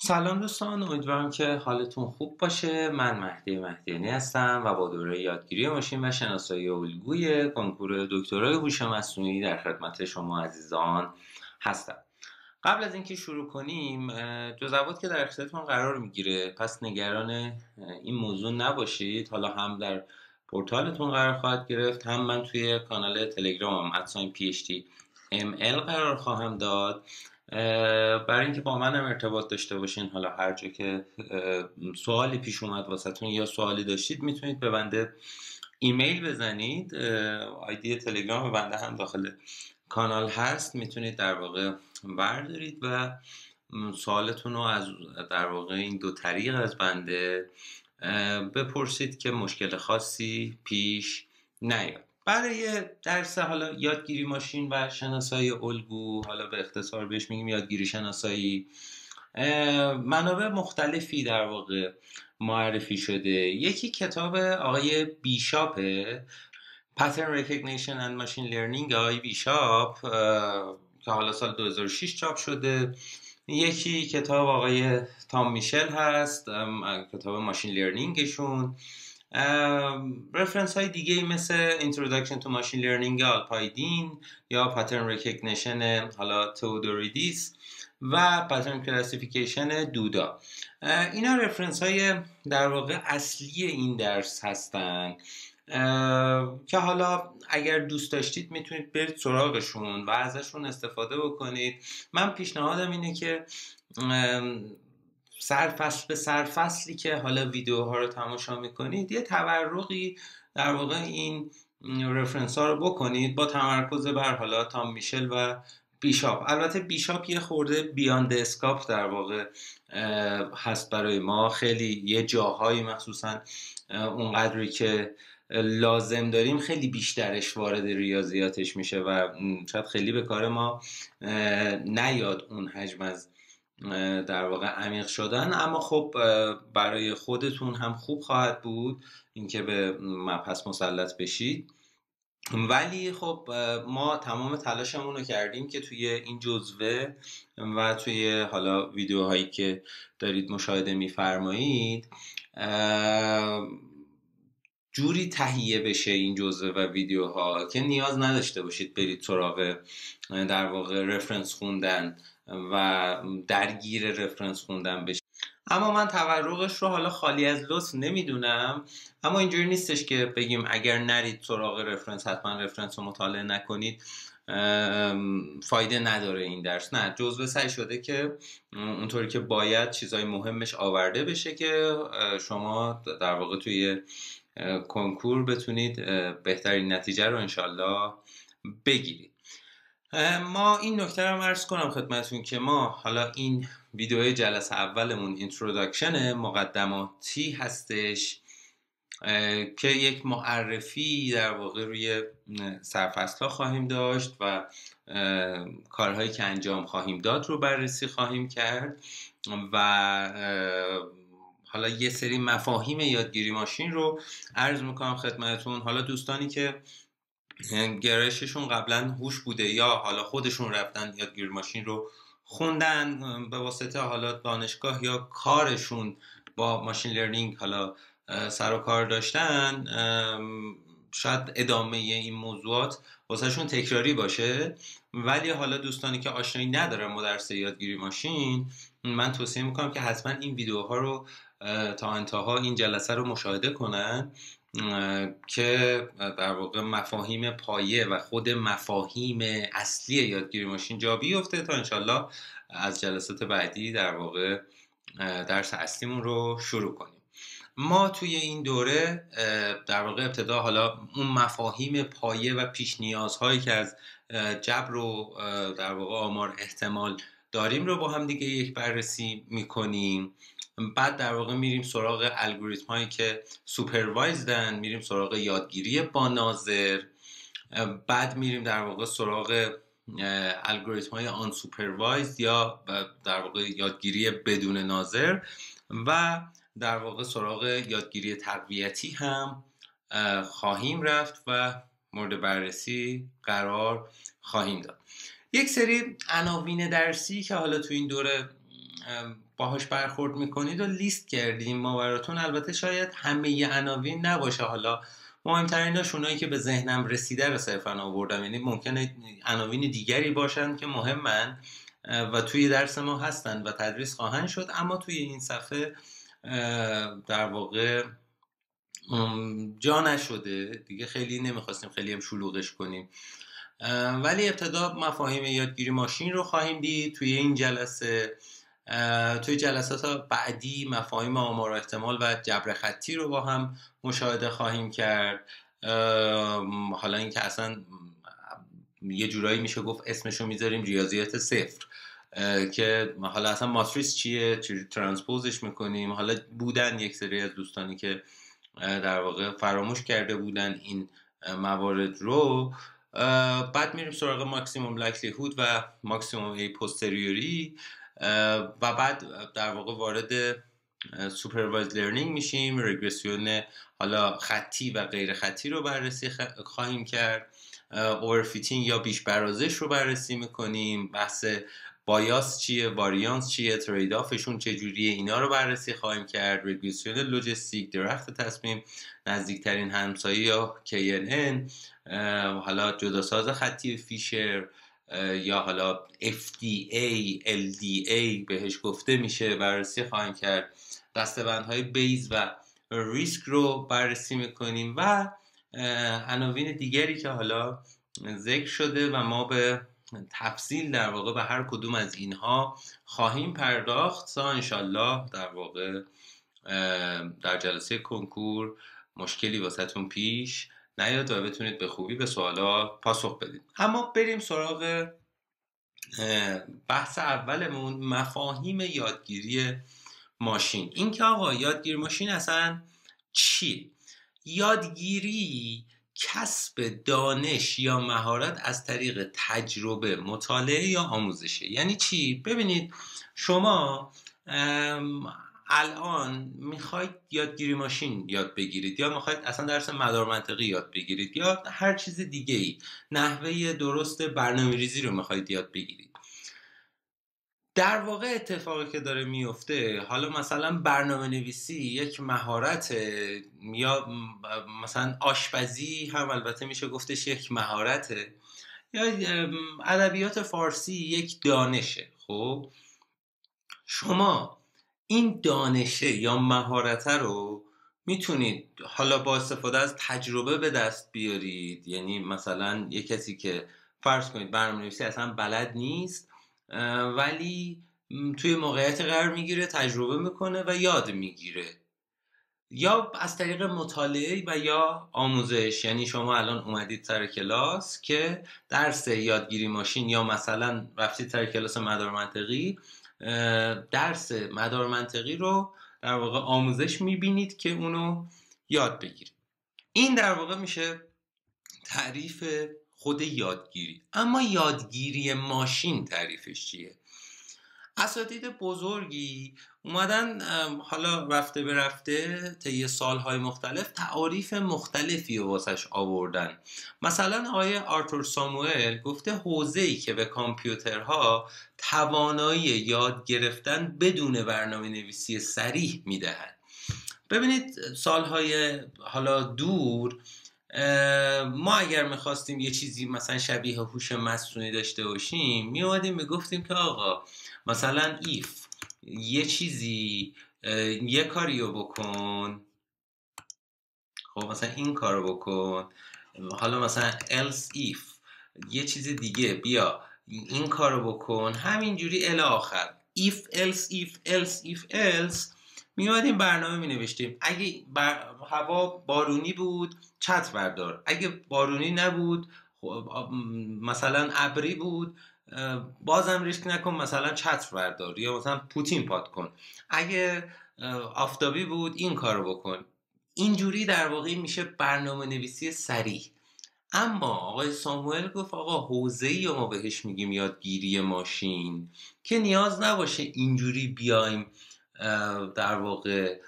سلام دوستان، امیدوارم که حالتون خوب باشه. من مهدی مهدیانی هستم و با دوره یادگیری ماشین و شناسایی الگوی کنکور دکترای هوش مصنوعی در خدمت شما عزیزان هستم. قبل از اینکه شروع کنیم، جزئیات که در اختیارتون قرار میگیره، پس نگران این موضوع نباشید. حالا هم در پورتالتون قرار خواهد گرفت، هم من توی کانال تلگرامم @phd_ml قرار خواهم داد. برای اینکه با منم ارتباط داشته باشین، حالا هر جا که سوالی پیش اومد واسهتون یا سوالی داشتید میتونید به بنده ایمیل بزنید. آیدی تلگرام بنده هم داخل کانال هست، میتونید در واقع بردارید و سوالتون رو از در واقع این دو طریق از بنده بپرسید که مشکل خاصی پیش نیاد. برای درس حالا یادگیری ماشین و شناسایی الگو، حالا به اختصار بهش میگیم یادگیری شناسایی، منابع مختلفی در واقع معرفی شده. یکی کتاب آقای بیشاپه، Pattern Recognition and Machine Learning آقای بیشاپ که حالا سال 2006 چاپ شده. یکی کتاب آقای تام میشل هست، کتاب ماشین لرنینگشون. رفرنس های دیگه مثل Introduction to Machine Learning آلپایدین یا Pattern Recognition حالا تئودوریدیس و Pattern Classification دودا. اینا رفرنس های در واقع اصلی این درس هستن که حالا اگر دوست داشتید میتونید برید سراغشون و ازشون استفاده بکنید. من پیشنهادم اینه که سرفصل به سرفصلی که حالا ویدیوها رو تماشا میکنید یه تورقی در واقع این رفرنس ها رو بکنید با تمرکز بر حالا تام میشل و بیشاپ. البته بیشاپ یه خورده بیاند اسکاپ در واقع هست برای ما، خیلی یه جاهایی مخصوصا اونقدری که لازم داریم خیلی بیشترش وارد ریاضیاتش میشه و شاید خیلی به کار ما نیاد اون حجم از در واقع عمیق شدن. اما خب برای خودتون هم خوب خواهد بود اینکه به مبحث مسلط بشید. ولی خب ما تمام تلاشمون رو کردیم که توی این جزوه و توی حالا ویدیوهایی که دارید مشاهده میفرمایید جوری تهیه بشه این جزوه و ویدیوها که نیاز نداشته باشید برید سراغ در واقع رفرنس خوندن و درگیر رفرنس خوندن بشید. اما من تورقش رو حالا خالی از لطف نمیدونم، اما اینجوری نیستش که بگیم اگر نرید سراغ رفرنس، حتما رفرنس رو مطالعه نکنید، فایده نداره این درس. نه، جزوه سعی شده که اونطوری که باید چیزای مهمش آورده بشه که شما در واقع توی کنکور بتونید بهترین نتیجه رو انشالله بگیرید. ما این نکته رو عرض کنم خدمتون که ما حالا این ویدیوی جلسه اولمون اینتروداکشن مقدماتی هستش که یک معرفی در واقع روی سرفصل‌ها خواهیم داشت و کارهایی که انجام خواهیم داد رو بررسی خواهیم کرد و حالا یه سری مفاهیم یادگیری ماشین رو عرض میکنم خدمتون. حالا دوستانی که گرایششون قبلا هوش بوده یا حالا خودشون رفتن یادگیری ماشین رو خوندن به واسطه حالا دانشگاه یا کارشون با ماشین لرنینگ حالا سر و کار داشتن، شاید ادامه این موضوعات واسهشون تکراری باشه. ولی حالا دوستانی که آشنایی ندارن با درس یادگیری ماشین، من توصیه میکنم که حتما این ویدیوها رو تا انتها این جلسه رو مشاهده کنن که در واقع مفاهیم پایه و خود مفاهیم اصلی یادگیری ماشین جا بیفته تا انشالله از جلسات بعدی در واقع درس اصلیمون رو شروع کنیم. ما توی این دوره در واقع ابتدا حالا اون مفاهیم پایه و پیش نیازهایی که از جبر و در واقع آمار احتمال داریم رو با هم دیگه یک بررسی میکنیم. بعد در واقع میریم سراغ الگوریتم هایی که سوپروایزدن، میریم سراغ یادگیری با ناظر، بعد میریم در واقع سراغ الگوریتم های آن سوپروایزد یا در واقع یادگیری بدون ناظر و در واقع سراغ یادگیری تقویتی هم خواهیم رفت و مورد بررسی قرار خواهیم داد. یک سری عناوین درسی که حالا تو این دوره باهاش برخورد میکنید و لیست کردیم ما براتون. البته شاید همه عناوین نباشه، حالا مهمتریناش اونایی که به ذهنم رسیده رو صرفا آوردم، یعنی ممکنه عناوین دیگری باشن که مهمن و توی درس ما هستن و تدریس خواهند شد، اما توی این صفحه در واقع جا نشده دیگه. خیلی نمیخواستیم خیلی هم شلوغش کنیم، ولی ابتدا مفاهیم یادگیری ماشین رو خواهیم دید توی این جلسه. توی جلسات بعدی مفاهیم آمار و احتمال و جبر خطی رو با هم مشاهده خواهیم کرد. حالا این که اصلا یه جورایی میشه گفت اسمشو میذاریم ریاضیات صفر، که حالا اصلا ماتریس چیه، چجوری ترانسپوزش میکنیم. حالا بودن یک سری از دوستانی که در واقع فراموش کرده بودن این موارد رو. بعد میریم سراغ ماکسیموم لایکلیهود و ماکسیموم ای پوستریوری و بعد در واقع وارد سوپروایزد لرنینگ میشیم. رگرسیون حالا خطی و غیر خطی رو بررسی خواهیم کرد. اورفیتینگ یا بیش برازش رو بررسی میکنیم. بحث بایاس چیه، واریانس چیه، ترید آفشون چجوریه، اینا رو بررسی خواهیم کرد. رگرسیون لوجستیک، درخت تصمیم، نزدیکترین همسایه یا KNN، حالا جداساز خطی فیشر یا حالا FDA LDA بهش گفته میشه، بررسی خواهیم کرد. دسته‌بندهای بیز و ریسک رو بررسی میکنیم و عناوین دیگری که حالا ذکر شده و ما به تفصیل در واقع به هر کدوم از اینها خواهیم پرداخت تا انشالله در واقع در جلسه کنکور مشکلی واسهتون پیش نیاد و بتونید به خوبی به سوالا پاسخ بدید. اما بریم سراغ بحث اولمون، مفاهیم یادگیری ماشین. این که آقا یادگیری ماشین اصلا چیه؟ یادگیری کسب دانش یا مهارت از طریق تجربه، مطالعه یا آموزشه. یعنی چی؟ ببینید شما الان میخواید یادگیری ماشین یاد بگیرید یا میخواید اصلا درس مدار منطقی یاد بگیرید یا هر چیز دیگه ای، نحوه درست برنامه‌ریزی رو میخواید یاد بگیرید. در واقع اتفاقی که داره میفته، حالا مثلا برنامه نویسی یک مهارت، یا مثلا آشپزی هم البته میشه گفتش یک مهارته، یا ادبیات فارسی یک دانشه. خب شما این دانشه یا مهارته رو میتونید حالا با استفاده از تجربه به دست بیارید. یعنی مثلا یک کسی که فرض کنید برنامه نویسی اصلا بلد نیست ولی توی موقعیت قرار میگیره، تجربه میکنه و یاد میگیره، یا از طریق مطالعه و یا آموزش. یعنی شما الان اومدید سر کلاس که درس یادگیری ماشین یا مثلا رفتید سر کلاس مدار منطقی، درس مدار منطقی رو در واقع آموزش میبینید که اونو یاد بگیرید. این در واقع میشه تعریف خود یادگیری. اما یادگیری ماشین تعریفش چیه؟ اساتید بزرگی اومدن حالا رفته به رفته طی سالهای مختلف تعاریف مختلفی رو واسش آوردن. مثلا آقای آرتور ساموئل گفته حوزه‌ای که به کامپیوترها توانایی یاد گرفتن بدون برنامه نویسی صریح میدهد. ببینید سالهای حالا دور ما اگر میخواستیم یه چیزی مثلا شبیه هوش مصنوعی داشته باشیم، میومدیم میگفتیم که آقا مثلا if یه چیزی یه کاریو بکن، خب مثلا این کارو بکن، حالا مثلا else if یه چیز دیگه بیا این کارو بکن، همینجوری الی آخر. if else if else if else میومدیم برنامه مینوشتیم. اگه هوا بارونی بود چتر بردار، اگه بارونی نبود مثلا ابری بود بازم ریسک نکن مثلا چتر بردار یا مثلا پوتین پات کن، اگه آفتابی بود این کارو بکن. اینجوری در واقع میشه برنامه نویسی سریع. اما آقای ساموئل گفت آقا حوزه‌ای ما بهش میگیم یادگیری ماشین که نیاز نباشه اینجوری بیایم در واقع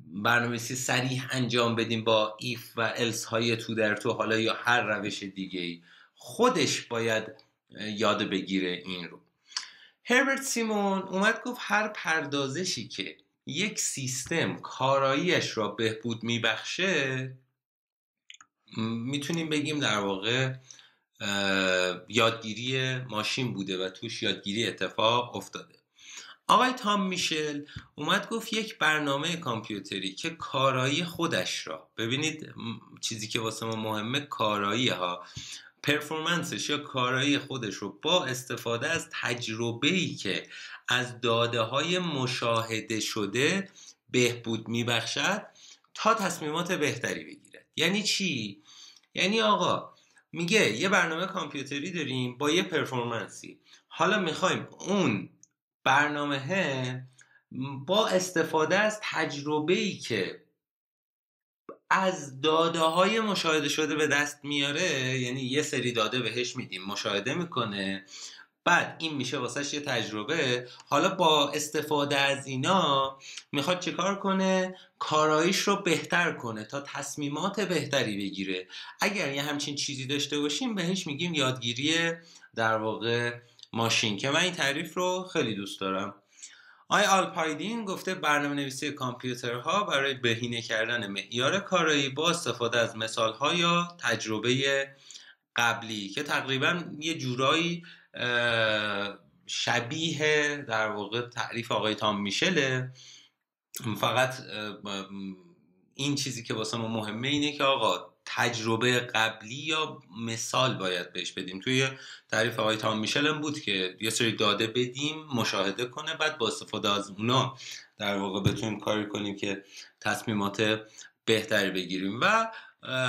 برنامه‌نویسی صریح انجام بدیم با ایف و الس های تو در تو، حالا یا هر روش دیگه ای، خودش باید یاد بگیره این رو. هربرت سیمون اومد گفت هر پردازشی که یک سیستم کاراییش را بهبود میبخشه میتونیم بگیم در واقع یادگیری ماشین بوده و توش یادگیری اتفاق افتاده. آقای تام میشل اومد گفت یک برنامه کامپیوتری که کارایی خودش را، ببینید چیزی که واسه ما مهمه کارایی ها، پرفورمنسش یا کارایی خودش رو با استفاده از تجربه‌ای که از داده‌های مشاهده شده بهبود میبخشد تا تصمیمات بهتری بگیرد. یعنی چی؟ یعنی آقا میگه یه برنامه کامپیوتری داریم با یه پرفورمنسی، حالا میخوایم اون برنامه با استفاده از تجربه‌ای که از داده های مشاهده شده به دست میاره، یعنی یه سری داده بهش میدیم مشاهده میکنه، بعد این میشه واسهش یه تجربه، حالا با استفاده از اینا میخواد چه کار کنه؟ کاراییش رو بهتر کنه تا تصمیمات بهتری بگیره. اگر یه همچین چیزی داشته باشیم بهش میگیم یادگیری در واقع ماشین، که من این تعریف رو خیلی دوست دارم. آی آلپایدین گفته برنامه نویسی کامپیوترها برای بهینه کردن معیار کارایی با استفاده از مثال‌ها یا تجربه قبلی، که تقریبا یه جورایی شبیه در واقع تعریف آقای تام میشله، فقط این چیزی که واسه ما مهمه اینه که آقا تجربه قبلی یا مثال باید بهش بدیم. توی تعریف آقای تام میشل هم بود که یه سری داده بدیم مشاهده کنه، بعد با استفاده از اونا در واقع بتونیم کاری کنیم که تصمیمات بهتری بگیریم. و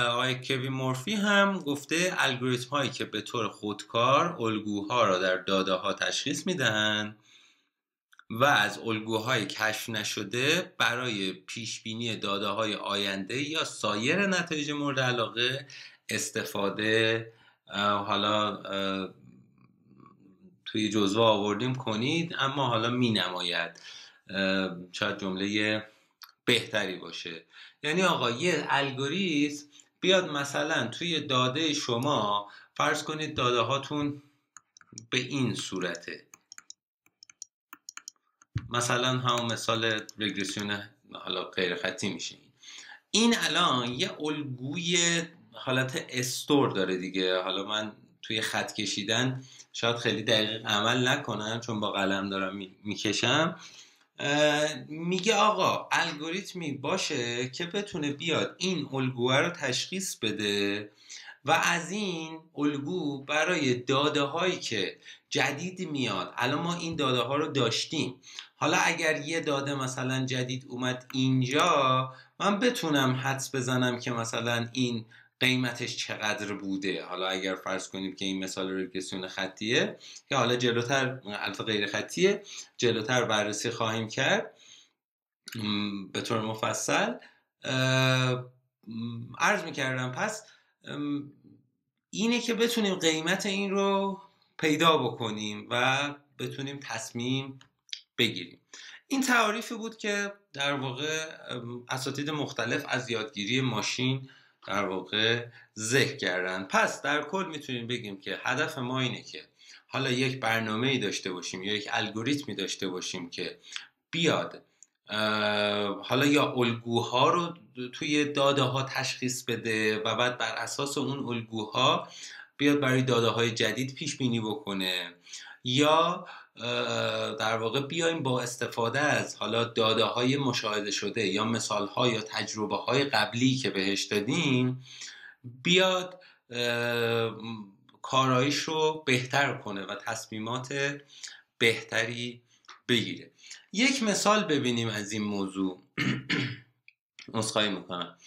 آقای کوین مورفی هم گفته الگوریتم هایی که به طور خودکار الگوها را در داده ها تشخیص میدن و از الگوهای کشف نشده برای پیشبینی داده های آینده یا سایر نتایج مورد علاقه استفاده حالا توی جزوه آوردیم کنید، اما حالا می نماید شاید جمله بهتری باشه. یعنی آقا یه الگوریتم بیاد مثلا توی داده شما فرض کنید داده هاتون به این صورته، مثلا همون مثال رگرسیون حالا غیر خطی میشه، این الان یه الگوی حالت استور داره دیگه. حالا من توی خط کشیدن شاید خیلی دقیق عمل نکنم چون با قلم دارم میکشم. میگه آقا الگوریتمی باشه که بتونه بیاد این الگوه رو تشخیص بده و از این الگو برای داده هایی که جدید میاد، الان ما این داده ها رو داشتیم، حالا اگر یه داده مثلا جدید اومد اینجا، من بتونم حدس بزنم که مثلا این قیمتش چقدر بوده. حالا اگر فرض کنیم که این مثال رگرسیون خطیه که حالا جلوتر البته غیر خطیه، جلوتر بررسی خواهیم کرد به طور مفصل. عرض میکردم پس اینه که بتونیم قیمت این رو پیدا بکنیم و بتونیم تصمیم بگیریم. این تعاریفی بود که در واقع اساتید مختلف از یادگیری ماشین در واقع ذکر کردن. پس در کل میتونیم بگیم که هدف ما اینه که حالا یک برنامه‌ای داشته باشیم یا یک الگوریتمی داشته باشیم که بیاد حالا یا الگوها رو توی داده ها تشخیص بده و بعد بر اساس اون الگوها بیاد برای داده های جدید پیش بینی بکنه، یا در واقع بیایم با استفاده از حالا داده های مشاهده شده یا مثال ها یا تجربه های قبلی که بهش دادیم بیاد کاراییش رو بهتر کنه و تصمیمات بهتری بگیره. یک مثال ببینیم از این موضوع. عذرخواهی میکنم.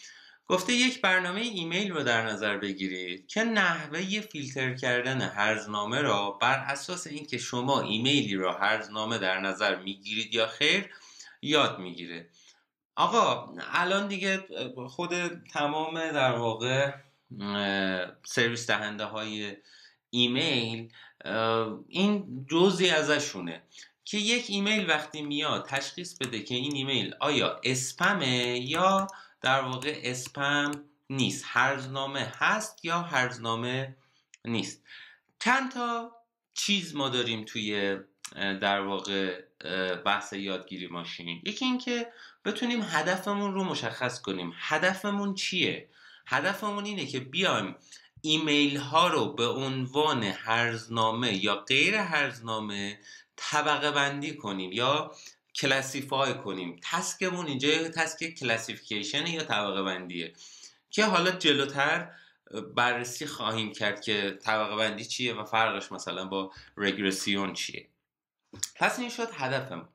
گفته یک برنامه ایمیل رو در نظر بگیرید که نحوه فیلتر کردن هرزنامه را بر اساس اینکه شما ایمیلی را هرزنامه در نظر میگیرید یا خیر یاد میگیره. آقا الان دیگه خود تمام در واقع سرویس دهنده های ایمیل این جزئی ازشونه که یک ایمیل وقتی میاد تشخیص بده که این ایمیل آیا اسپمه یا در واقع اسپم نیست، هرزنامه هست یا هرزنامه نیست. چند تا چیز ما داریم توی در واقع بحث یادگیری ماشین. یکی این که بتونیم هدفمون رو مشخص کنیم. هدفمون چیه؟ هدفمون اینه که بیایم ایمیل ها رو به عنوان هرزنامه یا غیر هرزنامه طبقه بندی کنیم یا کلاسیفای کنیم. تسکمون اینجا یه تسک کلاسیفیکیشن یا طبقه بندیه که حالا جلوتر بررسی خواهیم کرد که طبقه بندی چیه و فرقش مثلا با رگرسیون چیه. پس این شد هدفم.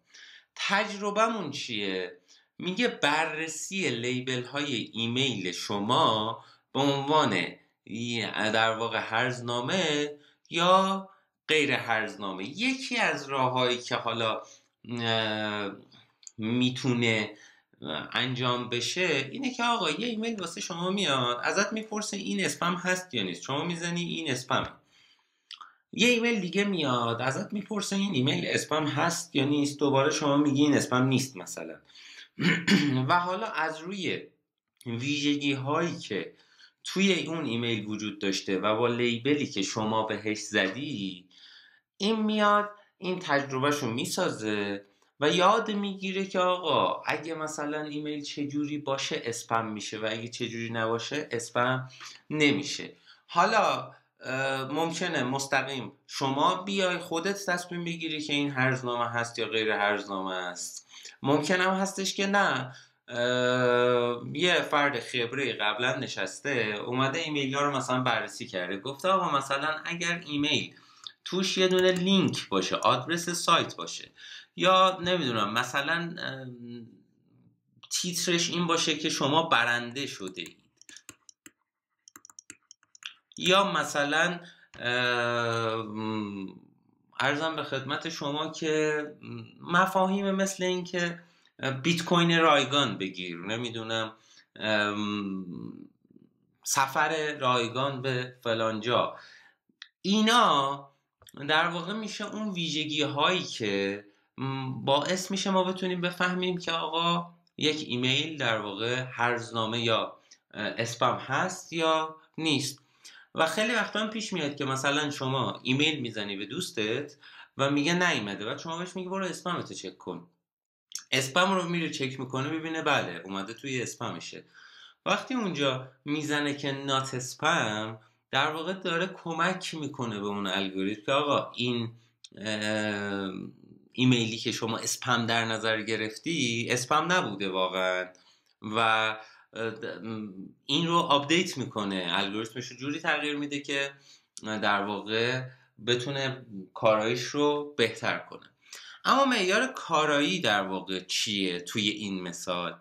تجربهمون چیه؟ میگه بررسی لیبل های ایمیل شما به عنوان در واقع هرزنامه یا غیر هرزنامه. یکی از راههایی که حالا میتونه انجام بشه اینه که آقا یه ایمیل واسه شما میاد، ازت میپرسه این اسپم هست یا نیست، شما میزنی این اسپم. یه ایمیل دیگه میاد ازت میپرسه این ایمیل اسپم هست یا نیست، دوباره شما میگی این اسپم نیست مثلا. و حالا از روی ویژگی هایی که توی اون ایمیل وجود داشته و با لیبلی که شما بهش زدی، این میاد این تجربهشو میسازه و یاد میگیره که آقا اگه مثلا ایمیل چجوری باشه اسپم میشه و اگه چجوری نباشه اسپم نمیشه. حالا ممکنه مستقیم شما بیای خودت تصمیم بگیری که این هرزنامه هست یا غیر هرزنامه است. ممکن هم هستش که نه، یه فرد خبره قبلا نشسته اومده ایمیل ها رو مثلا بررسی کرده، گفته آقا مثلا اگر ایمیل توش یه دونه لینک باشه، آدرس سایت باشه، یا نمیدونم مثلا تیترش این باشه که شما برنده شده اید، یا مثلا عرضم به خدمت شما که مفاهیم مثل این که بیت کوین رایگان بگیر، نمیدونم سفر رایگان به فلانجا، اینا در واقع میشه اون ویژگی هایی که باعث میشه ما بتونیم بفهمیم که آقا یک ایمیل در واقع هرزنامه یا اسپم هست یا نیست. و خیلی وقتا هم پیش میاد که مثلا شما ایمیل میزنی به دوستت و میگه نیومده، بعد شما بهش میگی برو اسپمتو چک کن. اسپم رو میره چک میکنه، ببینه بله اومده توی اسپمشه. وقتی اونجا میزنه که نات اسپم، در واقع داره کمک میکنه به اون الگوریتم که آقا این ایمیلی که شما اسپم در نظر گرفتی اسپم نبوده واقعا، و این رو آپدیت میکنه، الگوریتمش رو جوری تغییر میده که در واقع بتونه کارایش رو بهتر کنه. اما معیار کارایی در واقع چیه توی این مثال؟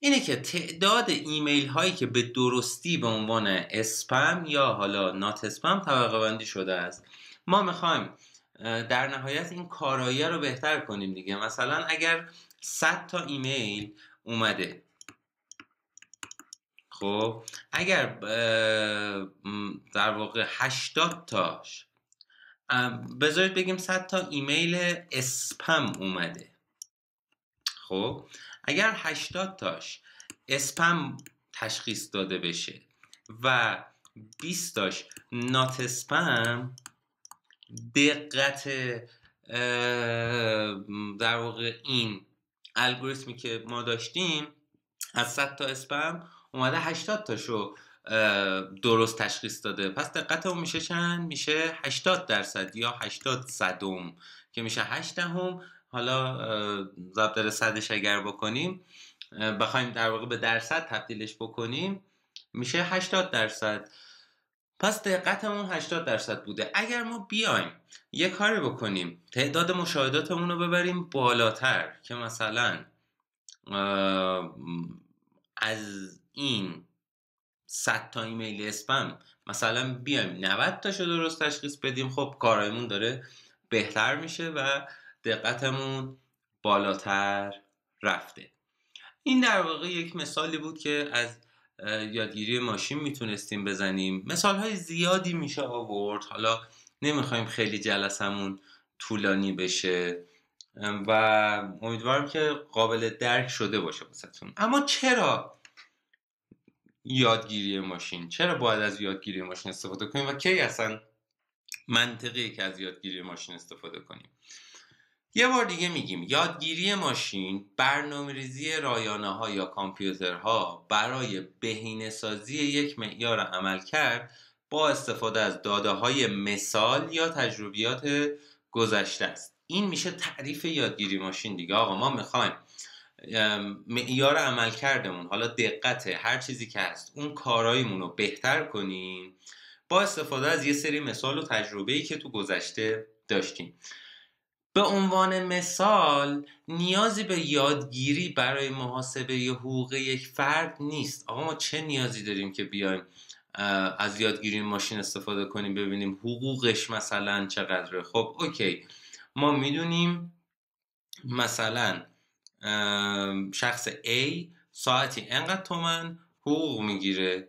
اینه که تعداد ایمیل هایی که به درستی به عنوان اسپم یا حالا نات اسپم طبقه بندی شده است. ما میخوایم در نهایت این کارایی رو بهتر کنیم دیگه. مثلا اگر 100 تا ایمیل اومده، خب اگر در واقع 80 تاش، بذارید بگیم 100 تا ایمیل اسپم اومده، خب اگر 80 تاش اسپم تشخیص داده بشه و 20 تاش نات اسپم، دقت در واقع این الگوریتمی که ما داشتیم از 100 تا اسپم اومده 80 تاشو درست تشخیص داده، پس دقت اون میشه چند؟ میشه 80% یا 80 صدم که میشه 8 دهم. حالا ضرب در صدش اگر بکنیم، بخوایم در واقع به درصد تبدیلش بکنیم، میشه 80%. پس دقتمون 80% بوده. اگر ما بیایم یه کاری بکنیم تعداد مشاهداتمون رو ببریم بالاتر، که مثلا از این 100 تا ایمیل اسپم مثلا بیایم 90 تاشو درست تشخیص بدیم، خب کارایمون داره بهتر میشه و دقتمون بالاتر رفته. این در واقع یک مثالی بود که از یادگیری ماشین میتونستیم بزنیم. مثالهای زیادی میشه آورد، حالا نمیخوایم خیلی جلسمون طولانی بشه و امیدوارم که قابل درک شده باشه واسهتون. اما چرا یادگیری ماشین؟ چرا باید از یادگیری ماشین استفاده کنیم و کی اصلا منطقیه که از یادگیری ماشین استفاده کنیم؟ یه بار دیگه میگیم یادگیری ماشین برنامه‌ریزی رایانه‌ها یا کامپیوترها برای بهینه‌سازی یک معیار عملکرد با استفاده از داده‌های مثال یا تجربیات گذشته است. این میشه تعریف یادگیری ماشین دیگه. آقا ما میخوایم معیار عملکردمون، حالا دقت هر چیزی که هست، اون کاراییمون رو بهتر کنیم با استفاده از یه سری مثال و تجربه‌ای که تو گذشته داشتیم. به عنوان مثال نیازی به یادگیری برای محاسبه حقوق یک فرد نیست. آقا ما چه نیازی داریم که بیایم از یادگیری ماشین استفاده کنیم ببینیم حقوقش مثلا چقدره؟ خب اوکی، ما میدونیم مثلا شخص A ساعتی انقدر تومن حقوق میگیره.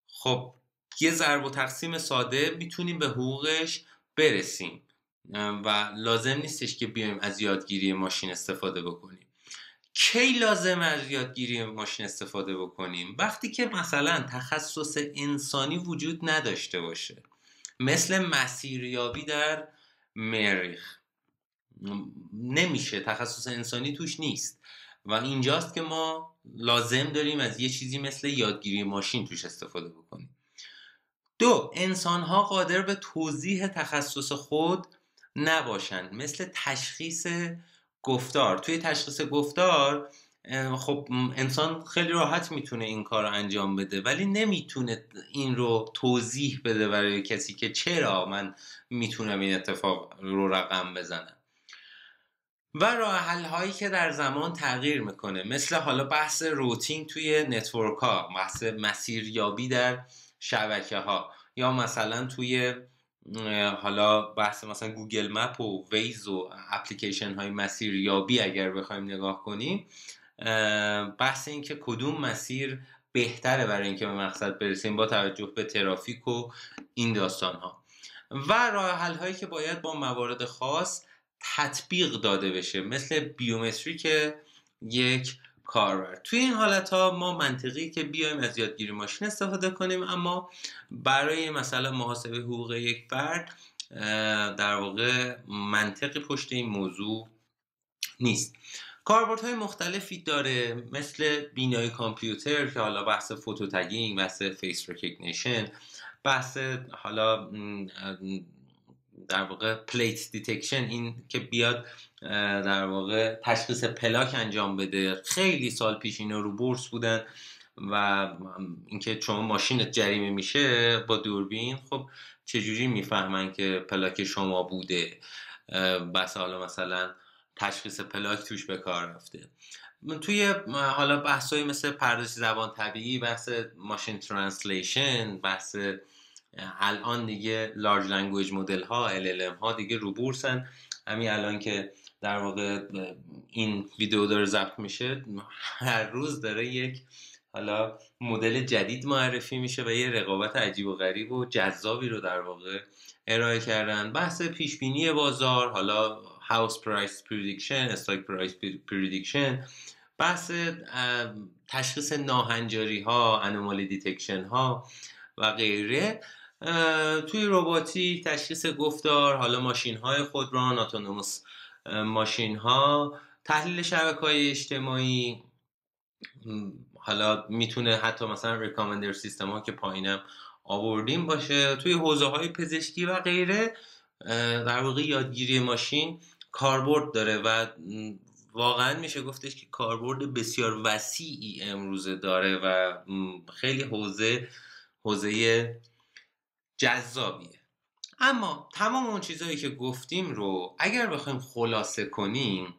خب یه ضرب و تقسیم ساده میتونیم به حقوقش برسیم و لازم نیستش که بیایم از یادگیری ماشین استفاده بکنیم. کی لازم از یادگیری ماشین استفاده بکنیم؟ وقتی که مثلا تخصص انسانی وجود نداشته باشه، مثل مسیریابی در مریخ. نمیشه، تخصص انسانی توش نیست و اینجاست که ما لازم داریم از یه چیزی مثل یادگیری ماشین توش استفاده بکنیم. 2. انسان‌ها قادر به توضیح تخصص خود نباشند، مثل تشخیص گفتار. توی تشخیص گفتار خب انسان خیلی راحت میتونه این کار رو انجام بده، ولی نمیتونه این رو توضیح بده برای کسی که چرا من میتونم این اتفاق رو رقم بزنم. و راه حل هایی که در زمان تغییر میکنه، مثل حالا بحث روتینگ توی نتورک ها، بحث مسیریابی در شبکه ها، یا مثلا توی حالا بحث مثلا گوگل مپ و ویز و اپلیکیشن های مسیریابی اگر بخوایم نگاه کنیم، بحث این که کدوم مسیر بهتره برای اینکه به مقصد برسیم با توجه به ترافیک و این داستان ها. و راه حل هایی که باید با موارد خاص تطبیق داده بشه، مثل بیومتری که یک کاربر. توی این حالت ها ما منطقی که بیایم از یادگیری ماشین استفاده کنیم، اما برای مثلا محاسبه حقوق یک فرد در واقع منطقی پشت این موضوع نیست. کاربردهای مختلفی داره، مثل بینایی کامپیوتر که حالا بحث فوتو تگینگ، بحث فیس ریکگنیشن، بحث حالا در واقع پلیت دیتکشن، این که بیاد در واقع تشخیص پلاک انجام بده. خیلی سال پیش اینا رو بورس بودن و اینکه چون ماشینت جریمه میشه با دوربین، خب چجوری میفهمن که پلاک شما بوده؟ بس حالا مثلا تشخیص پلاک توش به کار رفته. توی حالا بحثایی مثل پردازش زبان طبیعی، بحث ماشین ترنسلیشن، بحث الان دیگه لارج لنگویج مدل ها LLM ها دیگه رو بورسن. همین الان که در واقع این ویدیو داره ضبط میشه، هر روز داره یک حالا مدل جدید معرفی میشه و یه رقابت عجیب و غریب و جذابی رو در واقع ارائه کردن. بحث پیش بینی بازار، حالا هاوس پرایس پردیکشن، استاک پرایس پردیکشن، بحث تشخیص ناهنجاری ها، انومالی دیتکشن ها و غیره. توی رباتیک تشخیص گفتار، حالا ماشین های خودران، اتونوموس ماشین ها، تحلیل شبکه‌های اجتماعی، حالا میتونه حتی مثلا ریکامندر سیستم ها که پایینم آوردیم باشه. توی حوزه های پزشکی و غیره در واقع یادگیری ماشین کاربرد داره و واقعا میشه گفتش که کاربرد بسیار وسیعی امروزه داره و خیلی حوزه جذابیه. اما تمام اون چیزهایی که گفتیم رو اگر بخوایم خلاصه کنیم،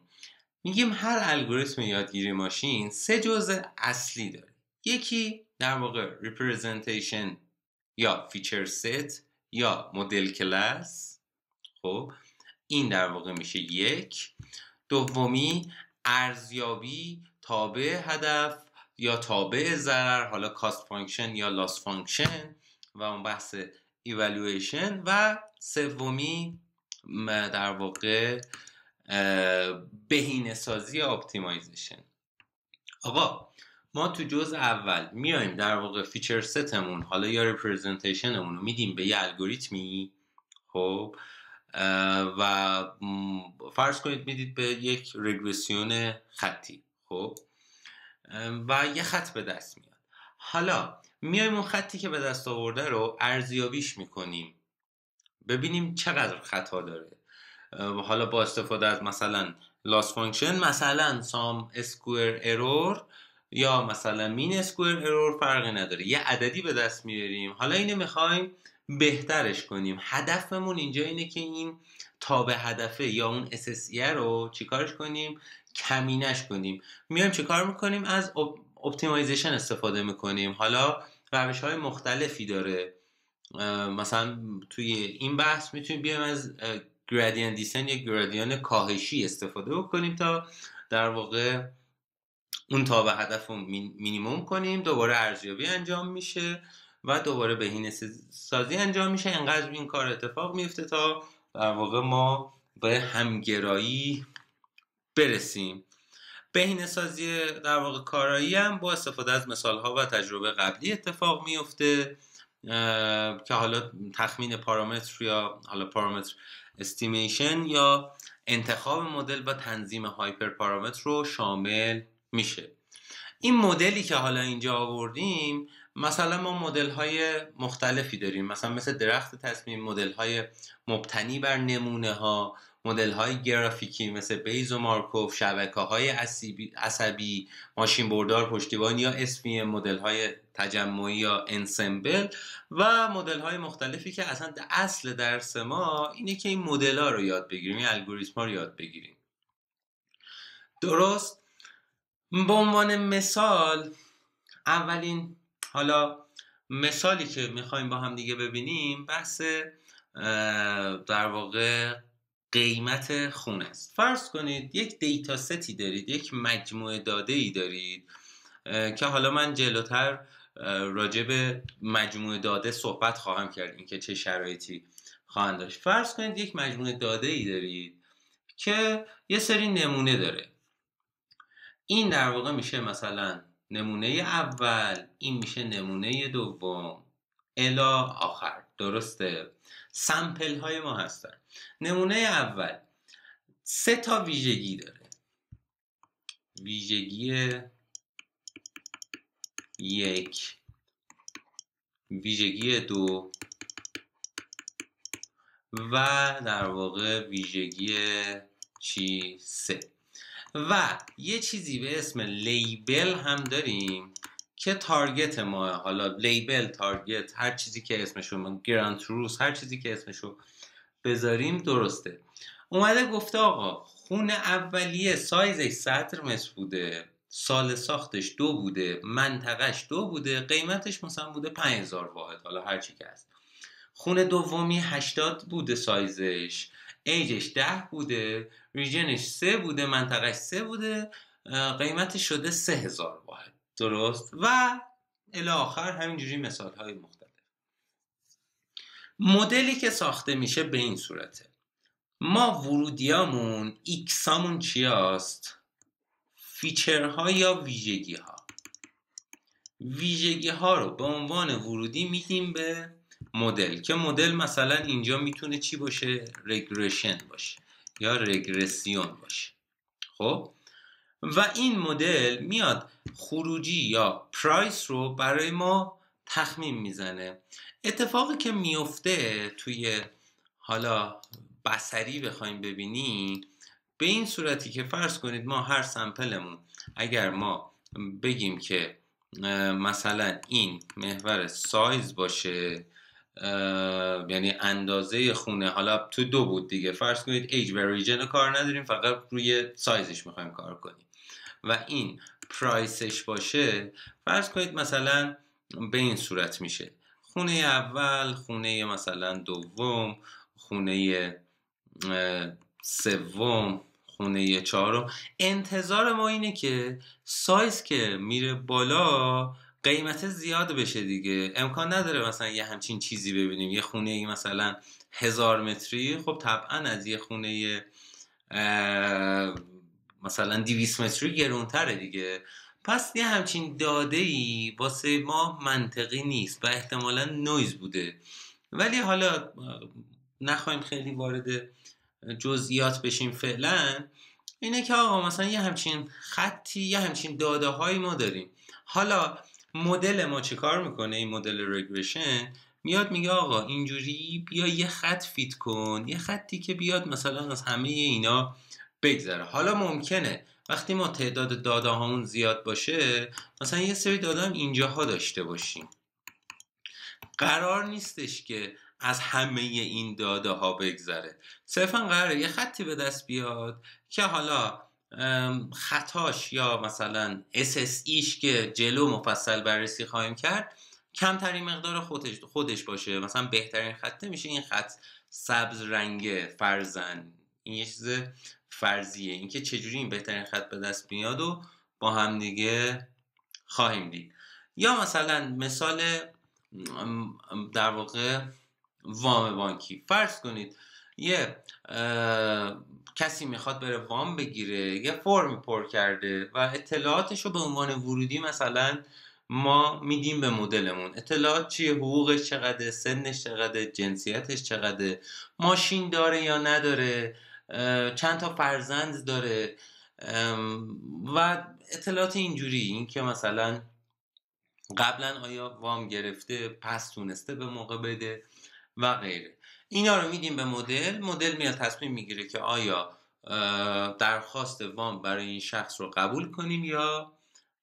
میگیم هر الگوریتم یادگیری ماشین 3 جزء اصلی داره. یکی در واقع representation یا feature set یا مدل کلاس. خب این در واقع میشه یک. دومی ارزیابی تابع هدف یا تابع ضرر، حالا cost function یا loss function و اون بحث evaluation. و سومی در واقع بهینه سازی اپتیمایزیشن. آقا ما تو جزء اول میایم در واقع فیچر ستمون حالا یا ریپرزنتیشنمون رو میدیم به یه الگوریتمی. خب و فرض کنید میدید به یک رگرسیون خطی. خب و یه خط به دست میاد. حالا میایم اون خطی که به دست آورده رو ارزیابیش میکنیم، ببینیم چقدر خطا داره. حالا با استفاده از مثلا لاس فانکشن، مثلا سام اسکوئر ارور یا مثلا مین اسکوئر ارور فرقی نداره، یه عددی به دست میاریم. حالا اینو میخوایم بهترش کنیم. هدفمون اینجا اینه که این تابع هدفه یا اون SSE رو چیکارش کنیم؟ کمینش کنیم. میایم چیکار میکنیم؟ از اپتیمایزیشن استفاده میکنیم. حالا روش های مختلفی داره. مثلا توی این بحث میتونیم بیایم از گرادین دیسن یا گرادیان کاهشی استفاده بکنیم تا در واقع اون تابع هدف رو مینیموم کنیم. دوباره ارزیابی انجام میشه و دوباره بهینه سازی انجام میشه. اینقدر این کار اتفاق میفته تا در واقع ما به همگرایی برسیم. بهینه سازی در واقع کارایی هم با استفاده از مثال ها و تجربه قبلی اتفاق میفته که حالا تخمین پارامتر یا حالا پارامتر استیمیشن یا انتخاب مدل و تنظیم هایپر پارامتر رو شامل میشه. این مدلی که حالا اینجا آوردیم، مثلا ما مدل های مختلفی داریم، مثلا مثل درخت تصمیم، مدل های مبتنی بر نمونه ها، مدل های گرافیکی مثل بیز و مارکوف، شبکه های عصبی، ماشین بردار پشتیبان یا SVM، مدل های تجمعی یا انسمبل و مدل های مختلفی که اصلا اصل درس ما اینه که این مدل ها رو یاد بگیریم، این الگوریتم ها رو یاد بگیریم. درست؟ به عنوان مثال، اولین حالا مثالی که میخوایم با هم دیگه ببینیم بحث در واقع قیمت خونه است. فرض کنید یک دیتا ستی دارید، یک مجموعه داده ای دارید که حالا من جلوتر راجع به مجموعه داده صحبت خواهم کرد، این که چه شرایطی خواهند داشت. فرض کنید یک مجموعه داده ای دارید که یه سری نمونه داره. این در واقع میشه مثلا نمونه اول، این میشه نمونه دوم الی آخر. درسته؟ سمپل های ما هستن. نمونه اول 3 تا ویژگی داره. ویژگی 1، ویژگی 2 و در واقع ویژگی 3. و یه چیزی به اسم لیبل هم داریم که تارگت ما. حالا لیبل، تارگت، هر چیزی که اسمشو، گرانت روز، هر چیزی که اسمشو بذاریم درسته. اومده گفته آقا خونه اولیه سایزش 100 متر بوده، سال ساختش 2 بوده، منطقهش 2 بوده، قیمتش مثلا بوده 5000 واحد، حالا هر چی که هست. خونه دومی 80 بوده سایزش، ایجش 10 بوده، ریجنش 3 بوده، منطقهش 3 بوده، قیمتش شده 3000 واحد. درست؟ و الی آخر همینجوری مثال های مختلف. مدلی که ساخته میشه به این صورته. ما ورودیامون ایکسامون چی هست؟ فیچرها یا ویژگی ها. ویژگی ها رو به عنوان ورودی میدیم به مدل، که مدل مثلا اینجا میتونه چی باشه؟ رگرشن باشه یا رگرسیون باشه. خب و این مدل میاد خروجی یا پرایس رو برای ما تخمین میزنه. اتفاقی که میفته توی حالا بصری بخوایم ببینی به این صورتی که فرض کنید ما هر سمپلمون اگر ما بگیم که مثلا این محور سایز باشه، یعنی اندازه خونه، حالا تو 2 بود دیگه، فرض کنید ایج و ریجن رو کار نداریم، فقط روی سایزش میخوایم کار کنیم و این پرایسش باشه، فرض کنید مثلا به این صورت میشه: خونه اول، خونه مثلا دوم، خونه سوم، خونه چهارم. انتظار ما اینه که سایز که میره بالا قیمت زیاد بشه دیگه. امکان نداره مثلا یه همچین چیزی ببینیم یه خونه مثلا 1000 متری، خب طبعا از یه خونه مثلا 200 متری گرونتره دیگه. پس یه همچین داده‌ای واسه ما منطقی نیست و احتمالا نویز بوده. ولی حالا نخوایم خیلی وارد جزئیات بشیم فعلا، اینه که آقا مثلا یه همچین خطی، یه همچین داده هایی ما داریم. حالا مدل ما چی کار میکنه؟ این مدل رگرشن میاد میگه آقا اینجوری بیا یه خط فیت کن، یه خطی که بیاد مثلا از همه اینا بگذره. حالا ممکنه وقتی ما تعداد داده هامون زیاد باشه، مثلا یه سری داده هم اینجاها داشته باشیم، قرار نیستش که از همه این داده ها بگذره، صرفا قراره یه خطی به دست بیاد که حالا خطاش یا مثلا SSEش که جلو مفصل بررسی خواهیم کرد کمترین مقدار خودش باشه. مثلا بهترین خطه میشه این خط سبز رنگه فرزن. این یه چیز فرضیه، اینکه چجوری این بهترین خط به دست میاد و با هم دیگه خواهیم دید. یا مثلا مثال در واقع وام بانکی، فرض کنید یه کسی میخواد بره وام بگیره، یه فرمی پر کرده و اطلاعاتش رو به عنوان ورودی مثلا ما میدیم به مدلمون. اطلاعات چیه؟ حقوقش چقدر، سنش چقدر، جنسیتش چقدر، ماشین داره یا نداره، چند تا فرزند داره و اطلاعات اینجوری، این که مثلا قبلا آیا وام گرفته، پس تونسته به موقع بده و غیره. اینا رو میدیم به مدل. مدل میاد تصمیم میگیره که آیا درخواست وام برای این شخص رو قبول کنیم یا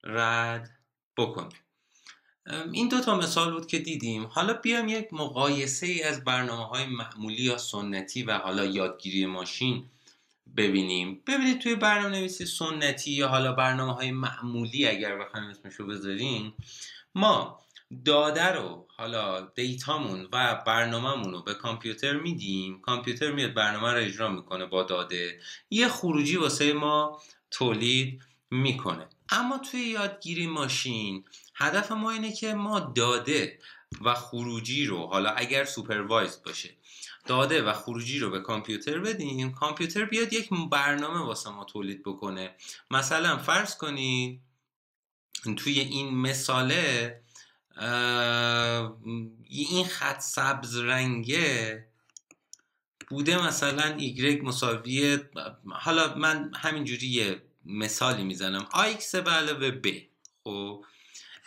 رد بکنیم. این دو تا مثال بود که دیدیم. حالا بیام یک مقایسه ای از برنامه‌های معمولی یا سنتی و حالا یادگیری ماشین ببینیم. ببینید توی برنامه‌نویسی سنتی یا حالا برنامه‌های معمولی اگر بخوایم اسمشو بذاریم، ما داده رو، حالا دیتامون و برنامه‌مون رو به کامپیوتر میدیم، کامپیوتر میاد برنامه رو اجرا میکنه با داده، یه خروجی واسه ما تولید میکنه. اما توی یادگیری ماشین هدف ما اینه که ما داده و خروجی رو، حالا اگر سوپروایزد باشه، داده و خروجی رو به کامپیوتر بدیم، کامپیوتر بیاد یک برنامه واسه ما تولید بکنه. مثلا فرض کنید توی این مثاله این خط سبز رنگه بوده مثلا y مساوی، حالا من همینجوری یه مثالی میزنم، ax به علاوه b. خب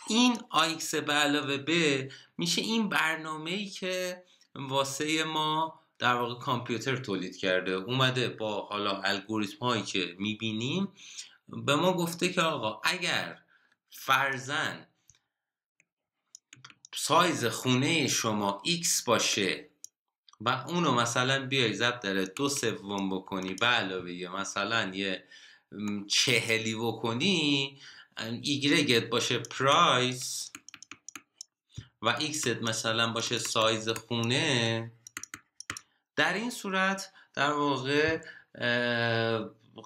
این ax به علاوه b میشه این برنامه‌ای که واسه ما در واقع کامپیوتر تولید کرده، اومده با حالا الگوریتم هایی که میبینیم به ما گفته که آقا اگر فرضاً سایز خونه شما x باشه و اونو مثلا بیای ضرب در 2/3 بکنی به علاوه مثلا یه 40 بکنی، ایگرگت باشه پرایس و ایکست مثلا باشه سایز خونه، در این صورت در واقع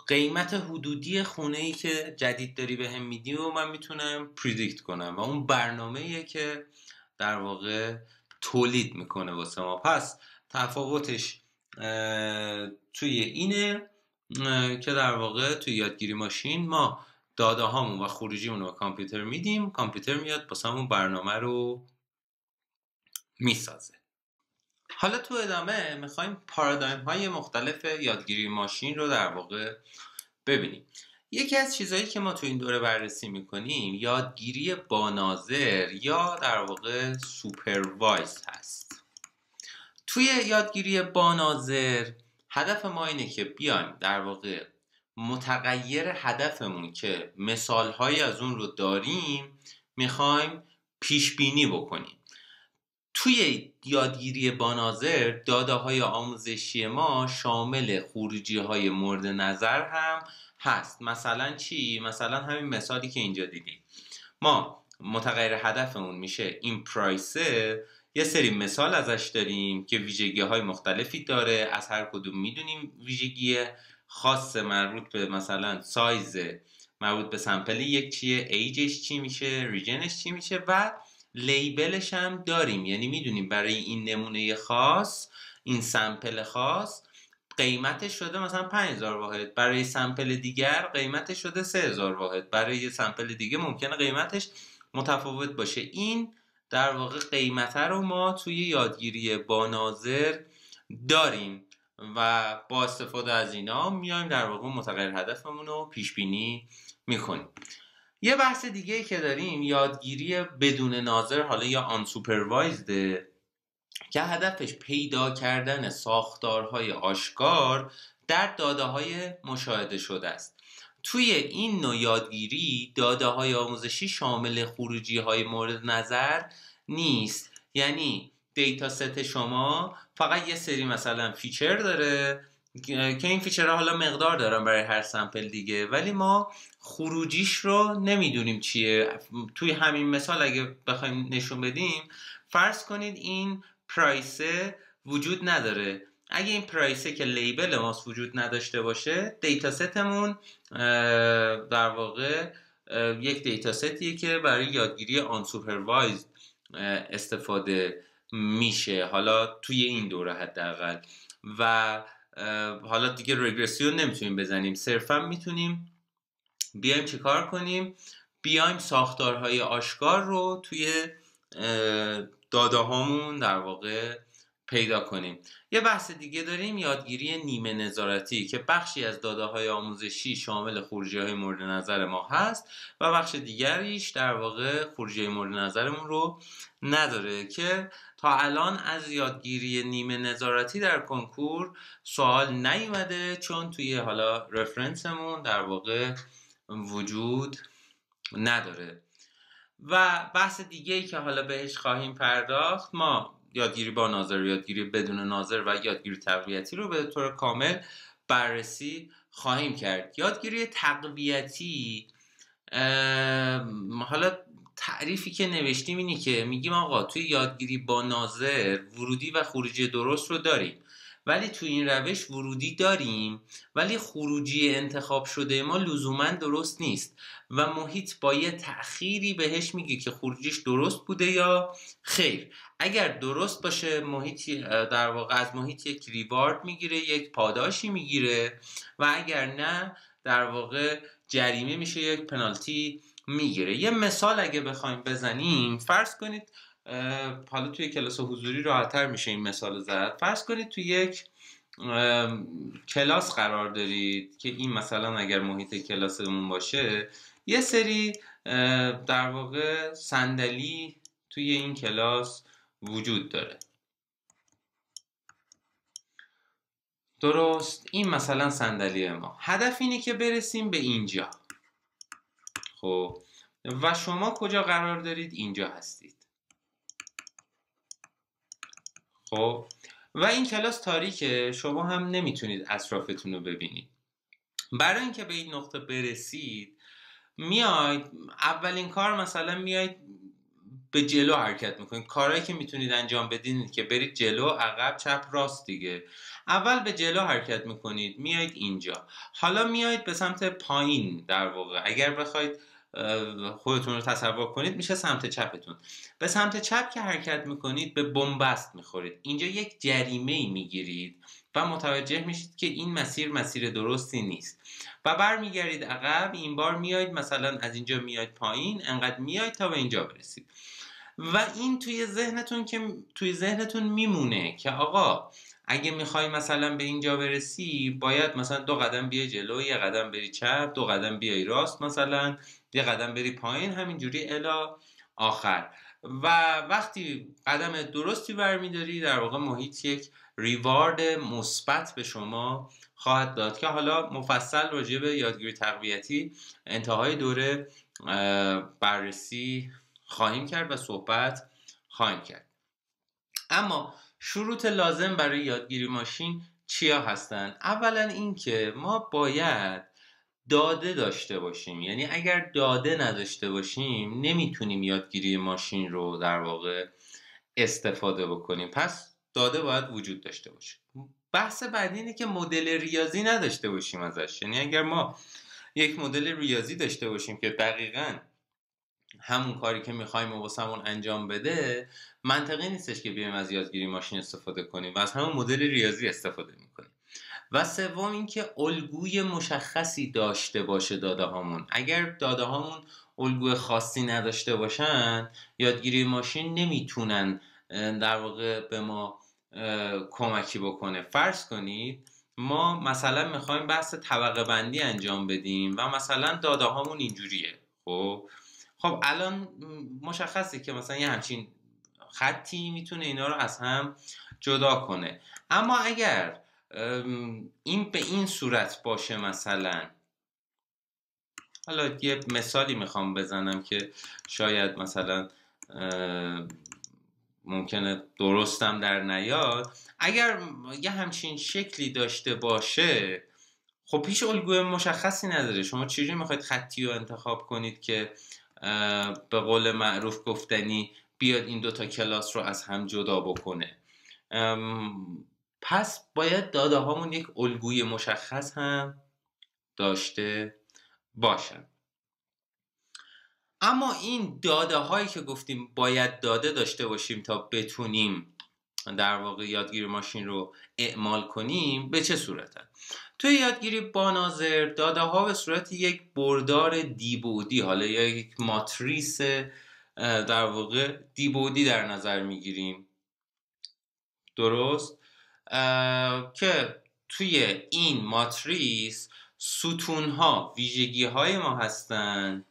قیمت حدودی خونه‌ای که جدید داری بهم میدی و من میتونم پردیکت کنم و اون برنامه‌ایه که در واقع تولید میکنه واسه ما. پس تفاوتش توی اینه که در واقع توی یادگیری ماشین ما داده هامون و خروجیمون رو به کامپیوتر میدیم، کامپیوتر میاد واسمون برنامه رو میسازه. حالا تو ادامه میخوایم پارادایم های مختلف یادگیری ماشین رو در واقع ببینیم. یکی از چیزهایی که ما تو این دوره بررسی میکنیم یادگیری با ناظر یا در واقع سوپروایز هست. توی یادگیری با ناظر هدف ما اینه که بیایم در واقع متغیر هدفمون که مثالهایی از اون رو داریم میخوایم پیش بینی بکنیم. توی یادگیری با ناظر داده های آموزشی ما شامل خروجی های مورد نظر هم هست. مثلا چی؟ مثلا همین مثالی که اینجا دیدیم، ما متغیر هدفمون میشه این پرایسه، یه سری مثال ازش داریم که ویژگی های مختلفی داره، از هر کدوم میدونیم ویژگی خاص مربوط به مثلا سایز، مربوط به سمپل یک چیه، ایجش چی میشه، ریجنش چی میشه و لیبلش هم داریم، یعنی میدونیم برای این نمونه خاص، این سمپل خاص قیمتش شده مثلا 5000 واحد، برای سمپل دیگر قیمتش شده 3000 واحد، برای سمپل دیگه ممکنه قیمتش متفاوت باشه. این در واقع قیمت رو ما توی یادگیری با ناظر داریم و با استفاده از اینا میایم در واقع متغیر هدفمون رو پیش بینی میکنیم. یه بحث دیگه که داریم یادگیری بدون ناظر، حالا یا آن سوپروایزده، که هدفش پیدا کردن ساختارهای آشکار در داده‌های مشاهده شده است. توی این نوع یادگیری داده‌های آموزشی شامل خروجی‌های مورد نظر نیست، یعنی دیتا ست شما فقط یه سری مثلا فیچر داره که این فیچرها حالا مقدار دارن برای هر سمپل دیگه، ولی ما خروجیش رو نمیدونیم چیه. توی همین مثال اگه بخوایم نشون بدیم، فرض کنید این پرایسه وجود نداره. اگه این پرایسه که لیبل ماست وجود نداشته باشه، دیتا ستمون در واقع یک دیتا ستیه که برای یادگیری آن سوپروایزد استفاده میشه، حالا توی این دوره حداقل. و حالا دیگه رگرسیون نمیتونیم بزنیم، صرفا میتونیم بیایم چه کار کنیم؟ بیایم ساختارهای آشکار رو توی داده هامون در واقع پیدا کنیم. یه بحث دیگه داریم یادگیری نیمه نظارتی که بخشی از داده های آموزشی شامل خروجی های مورد نظر ما هست و بخش دیگریش در واقع خروجی مورد نظرمون رو نداره، که تا الان از یادگیری نیمه نظارتی در کنکور سوال نیومده، چون توی حالا رفرنسمون در واقع وجود نداره. و بحث دیگه ای که حالا بهش خواهیم پرداخت، ما یادگیری با ناظر، یادگیری بدون ناظر و یادگیری تقویتی رو به طور کامل بررسی خواهیم کرد. یادگیری تقویتی، حالا تعریفی که نوشتیم اینی که میگیم آقا توی یادگیری با ناظر ورودی و خروجی درست رو داریم، ولی توی این روش ورودی داریم ولی خروجی انتخاب شده ما لزوما درست نیست و محیط با یه تأخیری بهش میگه که خروجیش درست بوده یا خیر. اگر درست باشه محیط در واقع از محیط یک ریوارد میگیره، یک پاداشی میگیره، و اگر نه در واقع جریمه میشه، یک پنالتی میگیره. یه مثال اگه بخوایم بزنیم، فرض کنید حالا توی کلاس حضوری راحت‌تر میشه این مثال زد. فرض کنید توی یک کلاس قرار دارید که این مثلا اگر محیط کلاسمون باشه، یه سری در واقع صندلی توی این کلاس وجود داره. درست، این مثلا صندلی ما. هدف اینه که برسیم به اینجا. خب و شما کجا قرار دارید؟ اینجا هستید. خب و این کلاس تاریکه، شما هم نمیتونید اطرافتون رو ببینید. برای اینکه به این نقطه برسید میاید اولین کار مثلا میاید به جلو حرکت میکنید. کارهایی که میتونید انجام بدین که برید جلو، عقب، چپ، راست دیگه. اول به جلو حرکت میکنید، میاید اینجا. حالا میاید به سمت پایین، در واقع اگر بخواید خودتون رو تصور کنید میشه سمت چپتون. به سمت چپ که حرکت میکنید به بنبست میخورید. اینجا یک جریمه میگیرید و متوجه میشید که این مسیر درستی نیست و برمیگردید عقب. این بار میاید مثلا از اینجا میاید پایین، انقدر میاید تا به اینجا برسید و این توی ذهنتون میمونه که آقا اگه میخوای مثلا به اینجا برسی باید مثلا 2 قدم بیای جلو، 1 قدم بری چپ، 2 قدم بیای راست، مثلا 1 قدم بری پایین، همینجوری الی آخر. و وقتی قدم درستی برمیداری در واقع محیط یک ریوارد مثبت به شما خواهد داد که حالا مفصل راجع به یادگیری تقویتی انتهای دوره بررسی خواهیم کرد و صحبت خواهیم کرد. اما شروط لازم برای یادگیری ماشین چیا هستن؟ اولا این که ما باید داده داشته باشیم، یعنی اگر داده نداشته باشیم نمیتونیم یادگیری ماشین رو در واقع استفاده بکنیم. پس داده باید وجود داشته باشه. بحث بعدی اینه که مدل ریاضی نداشته باشیم ازش، یعنی اگر ما یک مدل ریاضی داشته باشیم که دقیقاً همون کاری که میخوایم واسمون انجام بده، منطقی نیستش که بیایم از یادگیری ماشین استفاده کنیم و از همون مدل ریاضی استفاده میکنیم. و سوم اینکه الگوی مشخصی داشته باشه داده هامون. اگر داده هامون الگوی خاصی نداشته باشن، یادگیری ماشین نمیتونن در واقع به ما کمکی بکنه. فرض کنید ما مثلا میخوایم بحث طبقه بندی انجام بدیم و مثلا داده هامون اینجوریه. خب الان مشخصه که مثلا یه همچین خطی میتونه اینا رو از هم جدا کنه. اما اگر این به این صورت باشه، مثلا حالا یه مثالی میخوام بزنم که شاید مثلا ممکنه درستم در نیاد. اگر یه همچین شکلی داشته باشه، خب هیچ الگوی مشخصی نداره. شما چجوری میخواید خطی رو انتخاب کنید که به قول معروف گفتنی بیاد این دوتا کلاس رو از هم جدا بکنه؟ پس باید داده هامون یک الگوی مشخص هم داشته باشن. اما این داده هایی که گفتیم باید داده داشته باشیم تا بتونیم در واقع یادگیری ماشین رو اعمال کنیم، به چه صورتن؟ توی یادگیری با ناظر داده ها به صورت یک بردار دیبودی، حالا یا یک ماتریس در واقع دیبودی در نظر میگیریم. درست؟ که توی این ماتریس ستون ها ویژگی های ما هستن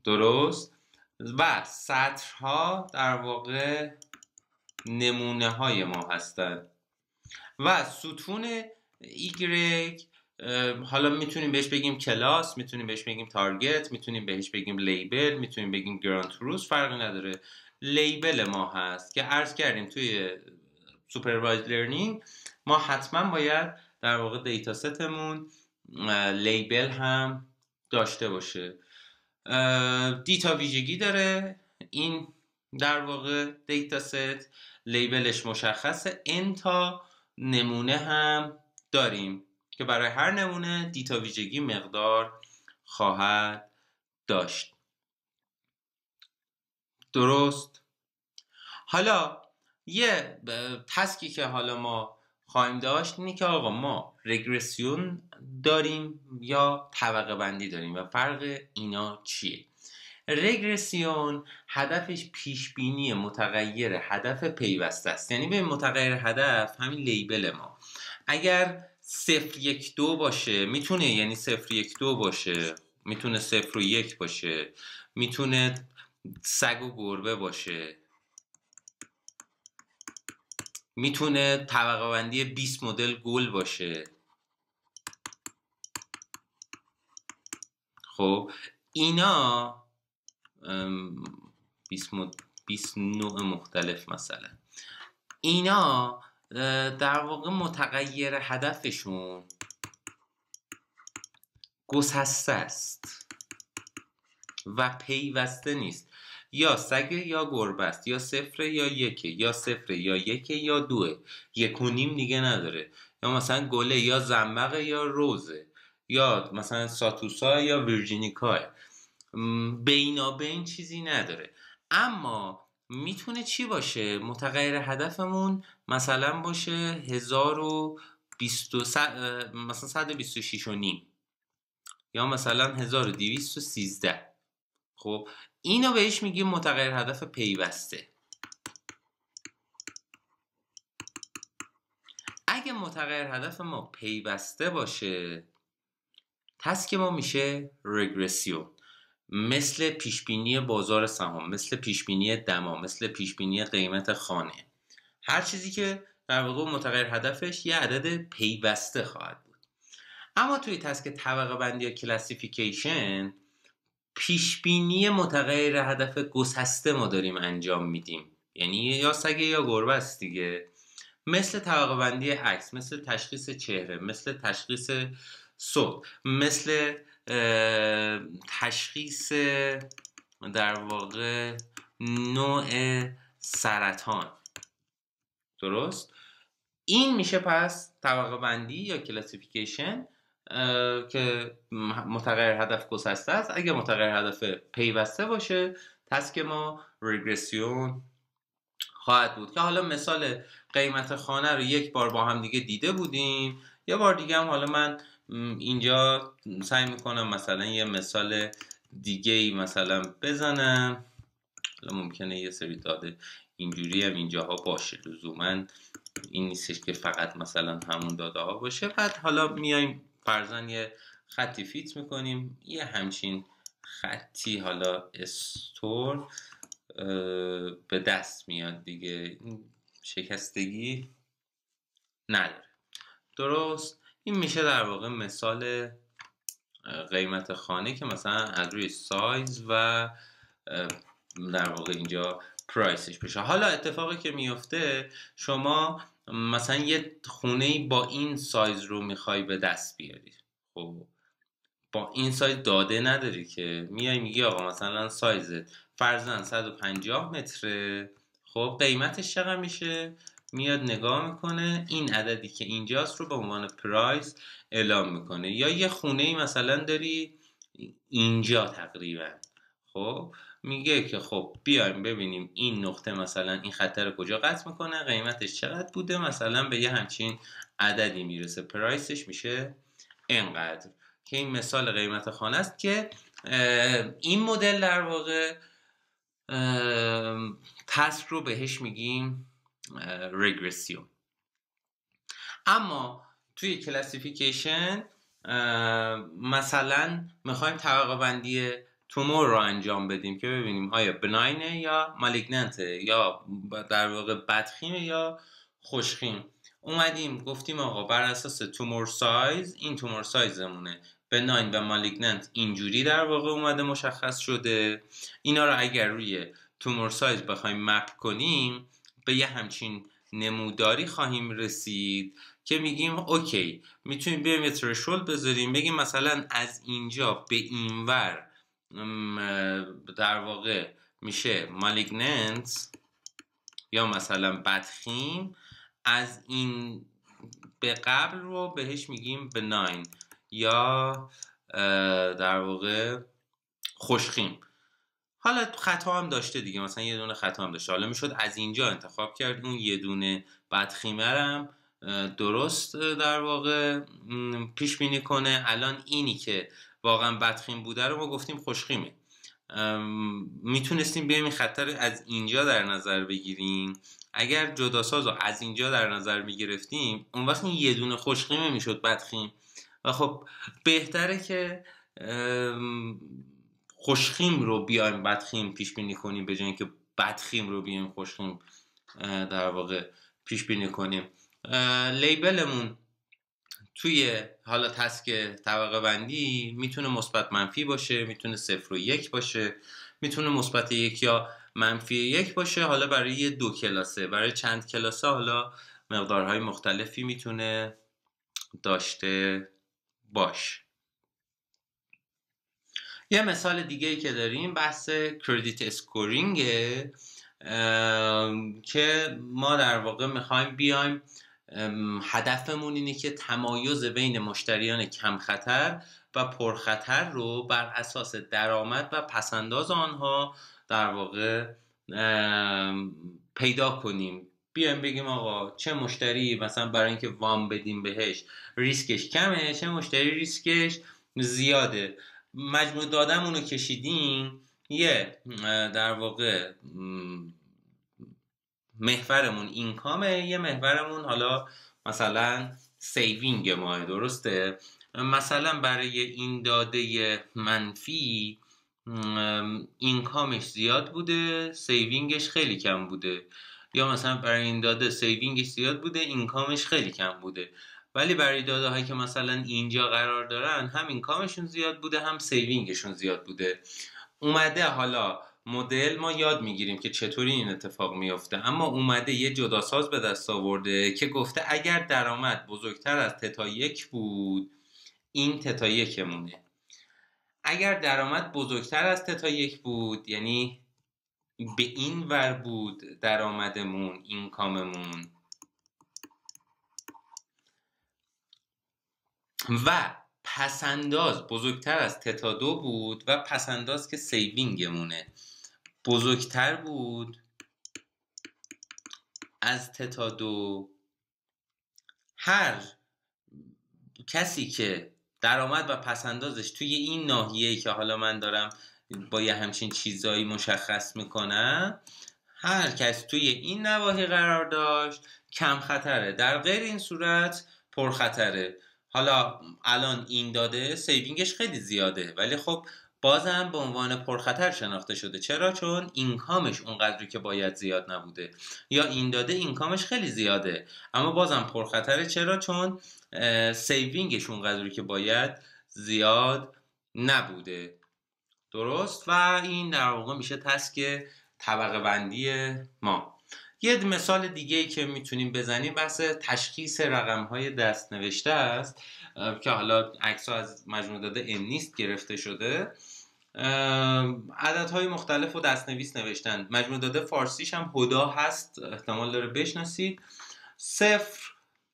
درست؟ و سطرها در واقع نمونه های ما هستن و ستون ایگرگ حالا میتونیم بهش بگیم کلاس، میتونیم بهش بگیم تارگت، میتونیم بهش بگیم لیبل، میتونیم بگیم گراند تروث، فرقی نداره. لیبل ما هست که عرض کردیم توی سوپروایزد لرنینگ ما حتما باید در واقع دیتا ستمون لیبل هم داشته باشه. دیتا ویژگی داره این در واقع دیتا ست، لیبلش مشخصه. ان تا نمونه هم داریم که برای هر نمونه دیتا ویژگی مقدار خواهد داشت. درست؟ حالا یه تسکی که حالا ما خواهیم داشت اینه که آقا ما رگرسیون داریم یا طبقه بندی داریم و فرق اینا چیه؟ رگرسیون هدفش پیش بینی متغیر هدف پیوسته است. یعنی به متغیر هدف همین لیبل ما اگر 0 1 2 باشه میتونه، یعنی 0 1 2 باشه، میتونه 0 و 1 باشه، میتونه سگ و گربه باشه، میتونه طبقه بندی 20 مدل گل باشه. خب اینا 20 نوع مختلف مثلا، اینا در واقع متغیر هدفشون گسسته است و پیوسته نیست. یا سگ یا گربه است، یا 0 یا 1، یا 0 یا 1 یا 2، 1 و نیم دیگه نداره. یا مثلا گله یا زنبق یا روزه، یا مثلا ساتوسا یا ویرجینیکا، بینابین چیزی نداره. اما میتونه چی باشه؟ متغیر هدفمون مثلا باشه 1020 مثلا 126 و نیم، یا مثلا 1213. خب اینو بهش میگیم متغیر هدف پیوسته. اگه متغیر هدف ما پیوسته باشه، تسک ما میشه رگرسیون، مثل پیشبینی بازار سهام، مثل پیشبینی دما، مثل پیشبینی قیمت خانه. هر چیزی که در واقع متغیر هدفش یه عدد پیوسته خواهد بود. اما توی تسک طبقه بندی یا کلاسیفیکیشن پیشبینی متغیر هدف گسسته ما داریم انجام میدیم، یعنی یا سگ یا گربه است دیگه. مثل طبقه بندی عکس، مثل تشخیص چهره، مثل تشخیص صوت، مثل تشخیص در واقع نوع سرطان. درست؟ این میشه پس طبقه بندی یا کلاسیفیکیشن که متغیر هدف گسسته است. اگه متغیر هدف پیوسته باشه، تسک ما رگرسیون خواهد بود. که حالا مثال قیمت خانه رو یک بار با هم دیگه دیده بودیم. یه بار دیگه هم حالا من اینجا سعی میکنم مثلا یه مثال دیگه ای مثلا بزنم. حالا ممکنه یه سری داده اینجوری هم اینجاها باشه، لزوما این نیستش که فقط مثلا همون داده ها باشه. بعد حالا میایم فرضاً یه خطی فیت میکنیم، یه همچین خطی حالا استور به دست میاد دیگه، شکستگی نداره. درست، این میشه در واقع مثال قیمت خانه که مثلا از روی سایز و در واقع اینجا پرایسش بشه. حالا اتفاقی که میفته، شما مثلا یه خونه با این سایز رو میخوای به دست بیاری، خب با این سایز داده نداری که، میای میگی آقا مثلا سایزت فرضاً 150 متره، خب قیمتش چقدر میشه؟ میاد نگاه میکنه این عددی که اینجاست رو به عنوان پرایس اعلام میکنه. یا یه خونه ای مثلا داری اینجا تقریبا، خب میگه که خب بیایم ببینیم این نقطه مثلا این خط رو کجا قطع میکنه، قیمتش چقدر بوده، مثلا به یه همچین عددی میرسه، پرایسش میشه اینقدر. که این مثال قیمت خانه است که این مدل در واقع تسک رو بهش میگیم رگرسیون. اما توی کلاسیفیکیشن مثلا میخوایم طبقه بندی تومور رو انجام بدیم که ببینیم آیا بناینه یا مالیگننته، یا در واقع بدخیمه یا خوشخیم. اومدیم گفتیم آقا بر اساس تومور سایز، این تومور سایزمونه، بناین و مالیگننت اینجوری در واقع اومده مشخص شده. اینا رو اگر روی تومور سایز بخوایم مپ کنیم به یه همچین نموداری خواهیم رسید که میگیم اوکی میتونیم بیایم یه ترشولد بذاریم، بگیم مثلا از اینجا به اینور در واقع میشه مالیگننت یا مثلا بدخیم، از این به قبل رو بهش میگیم بناین یا در واقع خوشخیم. حالا خطا هم داشته دیگه، مثلا یه دونه خطا هم داشته، حالا میشد از اینجا انتخاب کرد اون یه دونه بدخیمه هم درست در واقع پیش بینی کنه. الان اینی که واقعا بدخیم بوده رو ما گفتیم خوشخیمه، میتونستیم بیایم این خطر از اینجا در نظر بگیریم. اگر جداساز رو از اینجا در نظر میگرفتیم اون وقت این یه دونه خوشخیمه میشد بدخیم، و خب بهتره که خوشخیم رو بیایم بدخیم پیش بینی کنیم به جای اینکه بدخیم رو بیایم خوشخیم در واقع پیش بینی کنیم. لیبلمون توی حالا تسک طبقه بندی میتونه مثبت منفی باشه، میتونه 0 و 1 باشه، میتونه مثبت 1 یا منفی 1 باشه. حالا برای 2 کلاسه، برای چند کلاسه حالا مقدارهای مختلفی میتونه داشته باش. یه مثال دیگه ای که داریم بحث کردیت اسکورینگه که ما در واقع میخوایم بیایم هدفمون اینه که تمایز بین مشتریان کم خطر و پرخطر رو بر اساس درآمد و پسنداز آنها در واقع پیدا کنیم. بیایم بگیم آقا چه مشتری مثلا برای اینکه وام بدیم بهش ریسکش کمه، چه مشتری ریسکش زیاده. مجموع دادمون رو کشیدیم، یه در واقع محورمون اینکامه، یه محورمون حالا مثلا سیوینگ ما، درسته؟ مثلا برای این داده منفی اینکامش زیاد بوده، سیوینگش خیلی کم بوده، یا مثلا برای این داده سیوینگش زیاد بوده، اینکامش خیلی کم بوده. ولی برای داده هایی که مثلا اینجا قرار دارن هم اینکامشون زیاد بوده هم سیوینگشون زیاد بوده. اومده حالا مدل ما یاد میگیریم که چطوری این اتفاق میفته، اما اومده یه جداساز به دست آورده که گفته اگر درآمد بزرگتر از تتا 1 بود این تتا 1 مونه. اگر درآمد بزرگتر از تتا 1 بود یعنی به این ور بود درآمدمون، اینکاممون، و پسنداز بزرگتر از تتا 2 بود و پسنداز که سیوینگمونه بزرگتر بود از تتا 2، هر کسی که درآمد و پسندازش توی این ناحیه‌ای که حالا من دارم با یه همچین چیزایی مشخص میکنم، هر کس توی این نواحی قرار داشت کم خطره، در غیر این صورت پرخطره. حالا الان این داده سیوینگش خیلی زیاده، ولی خب بازم به عنوان پرخطر شناخته شده. چرا؟ چون اینکامش اونقدری که باید زیاد نبوده. یا این داده اینکامش خیلی زیاده اما بازم پرخطره. چرا؟ چون سیوینگش اونقدری که باید زیاد نبوده. درست؟ و این در واقع میشه تسک طبقه بندی ما. یه مثال دیگه ای که میتونیم بزنیم بحث تشخیص رقم‌های دست نوشته است که حالا عکس‌ها از مجموعه داده نیست گرفته شده. عددهای مختلف و دستنویس نوشتن. مجموعه داده فارسیش هم هدا هست، احتمال داره بشناسید. 0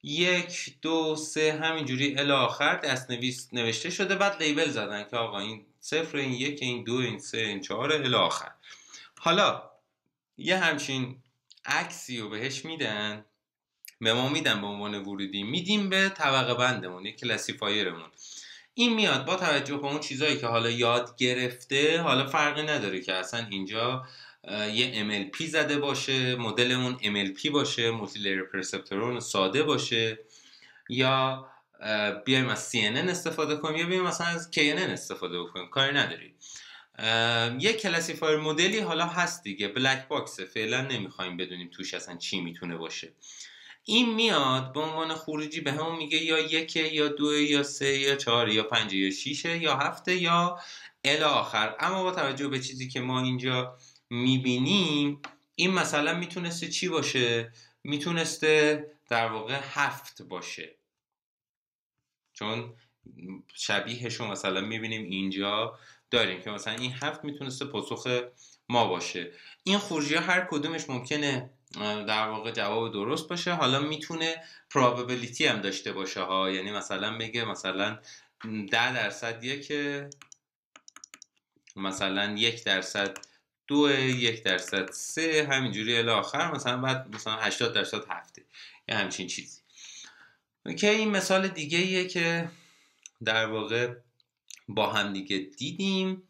1 2 3 همینجوری الی آخر دستنویس نوشته شده، بعد لیبل زدن که آقا این 0 این 1 این 2 این 3 این 4 الی آخر. حالا یه همچین عکسی رو بهش میدن، به ما میدن به عنوان ورودی، میدیم به طبقه بندمون، یه کلاسیفایرمون. این میاد با توجه به اون چیزایی که حالا یاد گرفته، حالا فرقی نداره که اصلا اینجا یه MLP زده باشه، مدلمون MLP باشه، مولتی لیر پرسپترون ساده باشه، یا بیایم از CNN استفاده کنیم یا بیایم مثلا از KNN استفاده کنیم، کاری نداریم. یه کلاسیفایر مدلی حالا هست دیگه، بلک باکسه، فعلا نمیخوایم بدونیم توش اصلا چی میتونه باشه. این میاد به عنوان خروجی به همون میگه یا 1 یا 2 یا 3 یا 4 یا 5 یا 6 یا 7 یا الی آخر. اما با توجه به چیزی که ما اینجا میبینیم، این مثلا میتونسته چی باشه؟ میتونسته در واقع 7 باشه، چون شبیهشو مثلا میبینیم اینجا داریم که مثلا این 7 میتونسته پاسخ ما باشه. این خروجی ها هر کدومش ممکنه در واقع جواب درست باشه. حالا میتونه probability هم داشته باشه ها، یعنی مثلا بگه مثلا 10% یک، مثلا 1% 2، 1% 3، همینجوری الی آخر، مثلا بعد مثلا 80% هفته یا همچین چیزی. که این مثال دیگه ایه که در واقع با هم دیگه دیدیم.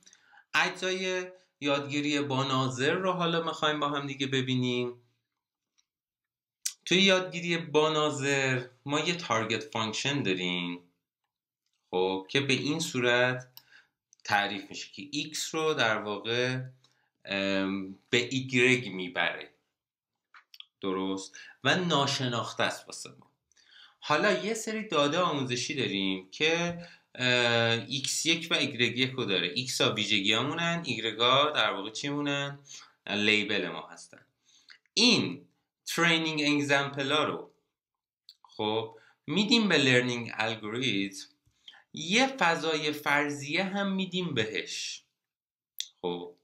اجزای یادگیری با ناظر رو حالا میخوایم با هم دیگه ببینیم. توی یادگیری با ناظر ما یه تارگت فانکشن داریم، خب، که به این صورت تعریف میشه که x رو در واقع به y میبره. درست؟ و ناشناخته است واسه ما. حالا یه سری داده آموزشی داریم که x1 و y1 رو داره. x ها ویژگی همونن، y ها در واقع چی مونن؟ لیبل ما هستن. این ترینینگ اگزمپل ها رو خب میدیم به لرنینگ الگوریتم، یه فضای فرضیه هم میدیم بهش. خب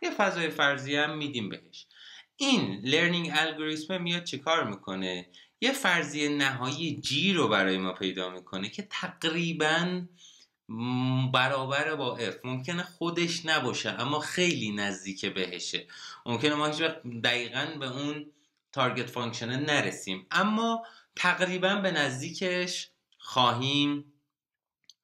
یه فضای فرضیه هم میدیم بهش. این لرنینگ الگوریتم میاد چه کار میکنه؟ یه فرضیه نهایی G رو برای ما پیدا میکنه که تقریباً برابر با F. ممکنه خودش نباشه اما خیلی نزدیک بهشه. ممکنه ما هیچ وقت دقیقاً به اون تارگت فانکشن نرسیم اما تقریباً به نزدیکش خواهیم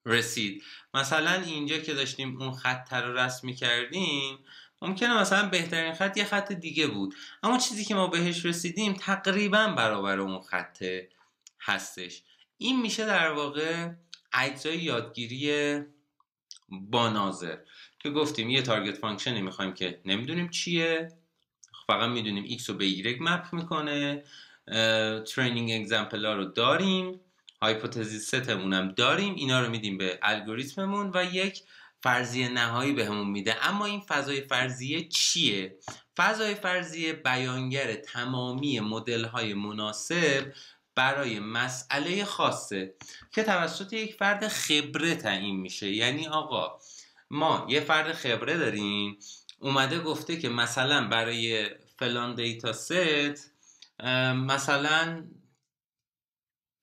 رسید. مثلا اینجا که داشتیم اون خط رو رسم می‌کردیم، ممکنه مثلا بهترین خط یه خط دیگه بود اما چیزی که ما بهش رسیدیم تقریباً برابر اون خط هستش. این میشه در واقع اجزای یادگیری با ناظر که گفتیم یه تارگت فانکشنی میخوایم که نمیدونیم چیه، فقط میدونیم x رو به y مپ میکنه. ترینینگ اگزمپل ها رو داریم، هایپوتزیس ستمون هم داریم، اینا رو میدیم به الگوریتممون و یک فرضیه نهایی بهمون میده. اما این فضای فرضیه چیه؟ فضای فرضیه بیانگر تمامی مدل های مناسب برای مسئله خاصه که توسط یک فرد خبره تعیین میشه. یعنی آقا ما یه فرد خبره داریم، اومده گفته که مثلا برای فلان دیتا ست مثلا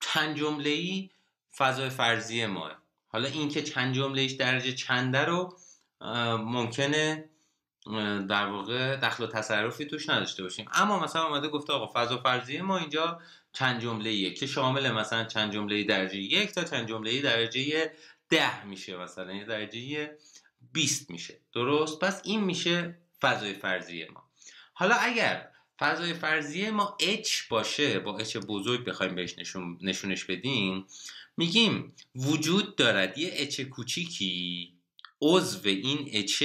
چند جمله‌ای فضای فرضیه ماه. حالا این که چند جمله‌ایش درجه چنده رو ممکنه در واقع دخل و تصرفی توش نداشته باشیم. اما مثلا اومده گفته آقا فضا فرضیه ما اینجا چند جمله‌ایه که شامل مثلا چند جمله درجه 1 تا چند جمله درجه 10 میشه، مثلا یه درجه 20 میشه. درست؟ پس این میشه فضای فرضیه ما. حالا اگر فضای فرضیه ما h باشه، با h بزرگ بخوایم بهش نشونش بدیم، میگیم وجود دارد یه h کوچیکی عضو این h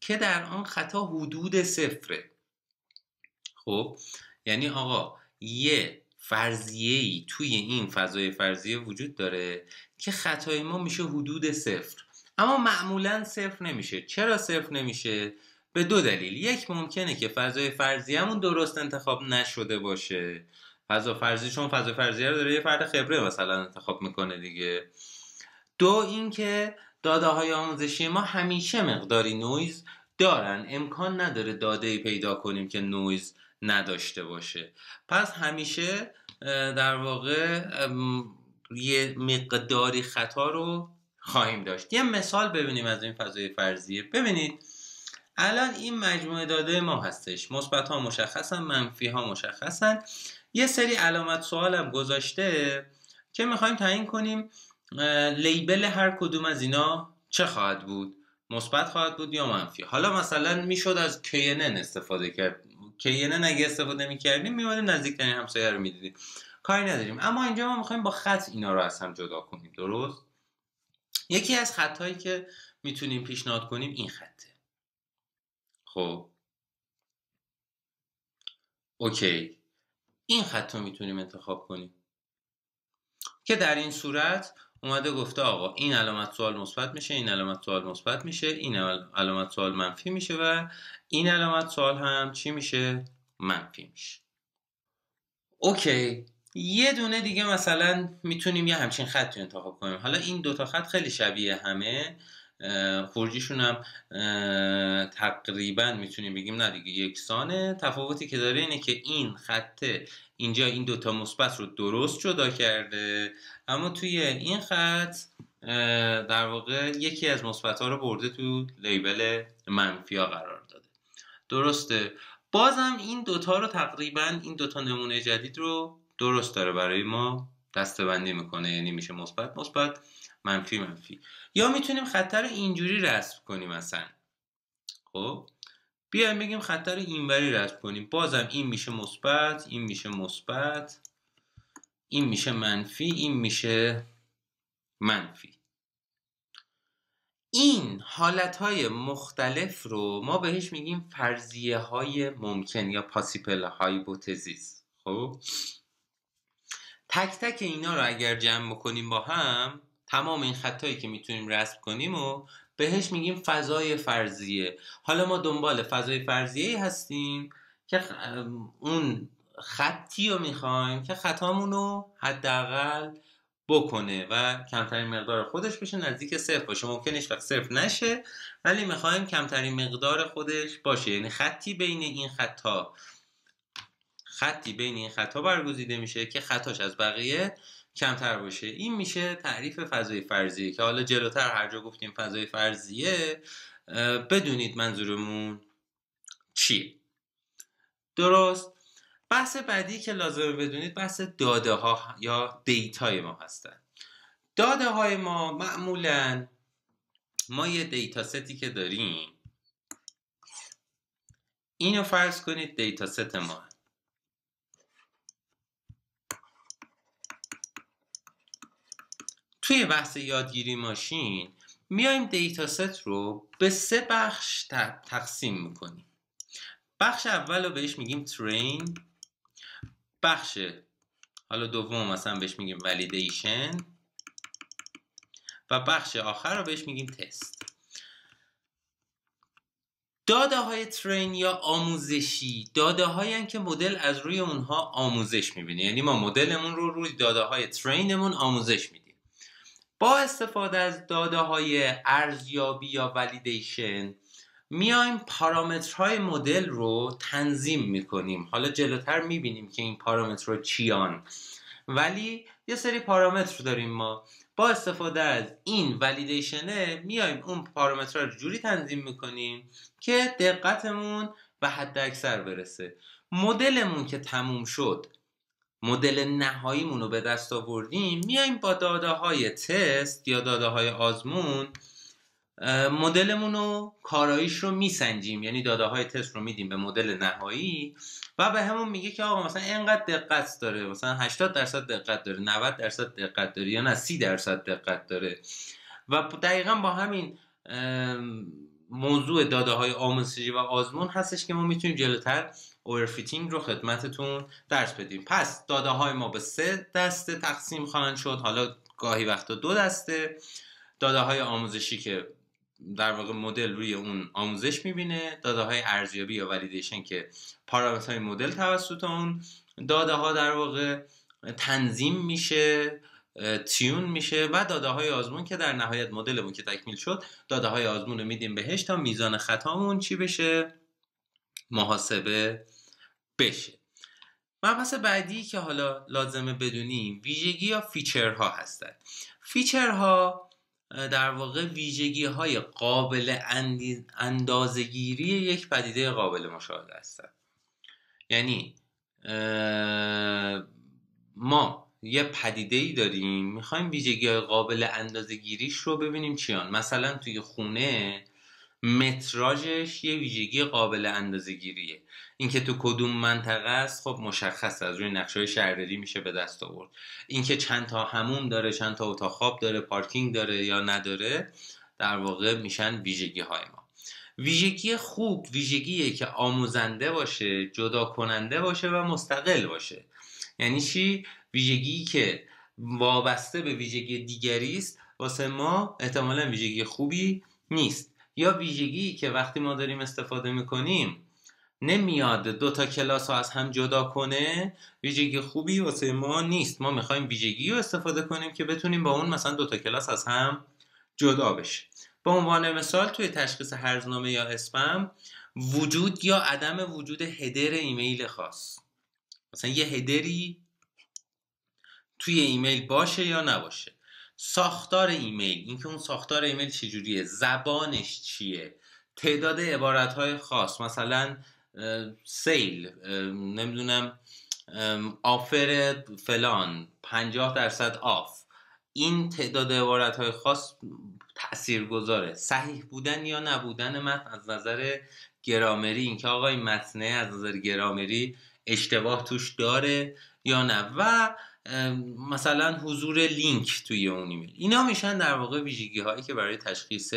که در آن خطا حدود صفره. خب یعنی آقا یه فرضیه‌ای توی این فضای فرضیه وجود داره که خطای ما میشه حدود صفر، اما معمولا صفر نمیشه. چرا صفر نمیشه؟ به دو دلیل. یک، ممکنه که فضای فرضیه‌مون درست انتخاب نشده باشه. فضا فرضی، چون فضای فرضیه رو داره یه فرد خبره مثلا انتخاب میکنه دیگه. دو، اینکه داده های آموزشی ما همیشه مقداری نویز دارن، امکان نداره داده پیدا کنیم که نویز نداشته باشه. پس همیشه در واقع یه مقداری خطا رو خواهیم داشت. یه مثال ببینیم از این فضای فرضیه. ببینید الان این مجموعه داده ما هستش، مثبت ها مشخصن، منفی ها مشخصن، یه سری علامت سوال هم گذاشته که میخوایم تعیین کنیم لیبل هر کدوم از اینا چه خواهد بود، مثبت خواهد بود یا منفی. حالا مثلا میشد از KNN استفاده کرد. KNN اگه استفاده میکردیم میمادیم نزدیکترین همسایه رو میدیدیم، کاری نداریم. اما اینجا ما میخوایم با خط اینا رو از هم جدا کنیم. درست؟ یکی از خطایی که میتونیم پیشنهاد کنیم این خطه. خب اوکی، این خط رو میتونیم انتخاب کنیم که در این صورت اومده گفته آقا این علامت سوال مثبت میشه، این علامت سوال مثبت میشه، این علامت سوال منفی میشه و این علامت سوال هم چی میشه؟ منفی میشه. اوکی، یه دونه دیگه مثلا میتونیم یه همچین خطی انتخاب کنیم. حالا این دوتا خط خیلی شبیه همه، خروجیشون هم تقریبا میتونیم بگیم نه دیگه یکسانه. تفاوتی که داره اینه که این خط اینجا این دوتا مثبت رو درست جدا کرده، اما توی این خط در واقع یکی از مثبت ها رو برده تو لیبل منفی ها قرار داده. درسته؟ بازم این دوتا رو تقریبا، این دوتا نمونه جدید رو درست داره برای ما دسته‌بندی میکنه، یعنی میشه مثبت مثبت، منفی منفی. یا میتونیم خط رو اینجوری رسم کنیم مثلا. خب بیایم بگیم خط رو اینوری رسم کنیم، بازم این میشه مثبت، این میشه مثبت، این میشه منفی، این میشه منفی. این حالتهای مختلف رو ما بهش میگیم فرضیه های ممکن یا پاسیبل هایپوتزیس. خب تک تک اینا رو اگر جمع بکنیم با هم، تمام این خطایی که میتونیم رسم کنیم و بهش میگیم فضای فرضیه. حالا ما دنبال فضای فرضیه هستیم که اون خطی رو میخوایم که خطامون رو حداقل بکنه و کمترین مقدار خودش بشه، نزدیک صفر باشه. ممکنه هیچ وقت صفر نشه، ولی میخوایم کمترین مقدار خودش باشه، یعنی خطی بین این خطا برگزیده میشه که خطاش از بقیه کمتر باشه. این میشه تعریف فضای فرضیه که حالا جلوتر هر جا گفتیم فضای فرضیه بدونید منظورمون چیه. درست؟ بحث بعدی که لازمه بدونید بحث داده ها یا دیتای ما هستن. داده های ما معمولاً ما یه دیتا ستی که داریم، اینو فرض کنید دیتا ست ما. توی بحث یادگیری ماشین میایم دیتا ست رو به 3 بخش تقسیم میکنیم. بخش اول رو بهش میگیم ترین، بخش حالا دوم مثلا بهش میگیم ولیدیشن و بخش آخر رو بهش میگیم تست. داده های ترین یا آموزشی داده هایی که مدل از روی اونها آموزش میبینه، یعنی ما مدلمون رو روی داده های ترینمون آموزش میدیم. با استفاده از داده های ارزیابی یا ولیدیشن میایم پارامترهای مدل رو تنظیم میکنیم. حالا جلوتر میبینیم که این پارامترها چیان، ولی یه سری پارامتر داریم ما. با استفاده از این ولیدیشنه میایم اون پارامترها رو جوری تنظیم میکنیم که دقتمون به حد اکثر برسه. مدلمون که تموم شد، مدل نهاییمون رو به دست آوردیم، میایم با داده های تست یا داده های آزمون مدلمون رو کاراییش رو میسنجیم. یعنی داده های تست رو میدیم به مدل نهایی و به همون میگه که آقا مثلا اینقدر دقت داره، مثلا 80% دقت داره، 90% دقت داره، یا نه 30% دقت داره. و دقیقا با همین موضوع داده های آموزشی و آزمون هستش که ما میتونیم جلوتر اورفیتینگ رو خدمتتون درس بدیم. پس داده های ما به 3 دسته تقسیم خواهند شد، حالا گاهی وقتا 2 دسته. داده های آموزشی که در واقع مدل روی اون آموزش میبینه، داده های ارزیابی یا ولیدیشن که پارامترهای مدل توسط اون داده ها در واقع تنظیم میشه، تیون میشه، و داده های آزمون که در نهایت مدلمون که تکمیل شد داده های آزمون رو میدیم بهش تا میزان خطامون چی بشه؟ محاسبه بشه. مبحث بعدی که حالا لازمه بدونیم ویژگی یا فیچرها هستن. فیچرها در واقع ویژگی های قابل اندازه‌گیری یک پدیده قابل مشاهده هستند. یعنی ما یه پدیده‌ای داریم، میخوایم ویژگی های قابل اندازه‌گیریش رو ببینیم چیان. مثلا توی خونه متراژش یه ویژگی قابل اندازه‌گیریه. اینکه تو کدوم منطقه است خب مشخص از روی نقشه‌های شهرداری میشه به دست آورد. اینکه چند تا حموم داره، چند تا اتاق خواب داره، پارکینگ داره یا نداره، در واقع میشن ویژگی های ما. ویژگی خوب ویژگیه که آموزنده باشه، جدا کننده باشه و مستقل باشه. یعنی چی؟ ویژگی که وابسته به ویژگی دیگری است واسه ما احتمالاً ویژگی خوبی نیست. یا ویژگی که وقتی ما داریم استفاده میکنیم نمیاد 2 تا کلاس رو از هم جدا کنه، ویژگی خوبی واسه ما نیست. ما میخوایم ویژگی رو استفاده کنیم که بتونیم با اون مثلا 2 تا کلاس از هم جدا بشه. به عنوان مثال توی تشخیص هرزنامه یا اسپم، وجود یا عدم وجود هدر ایمیل خاص، مثلا یه هدری توی ایمیل باشه یا نباشه، ساختار ایمیل، اینکه اون ساختار ایمیل چجوریه، زبانش چیه، تعداد عبارتهای خاص، مثلا سیل، نمیدونم آفر فلان 50% آف، این تعداد عبارتهای خاص تأثیر گذاره. صحیح بودن یا نبودن متن از نظر گرامری، اینکه آقا این متنه از نظر گرامری اشتباه توش داره یا نه، و مثلا حضور لینک توی اون ایمیل. اینا میشن در واقع ویژگی هایی که برای تشخیص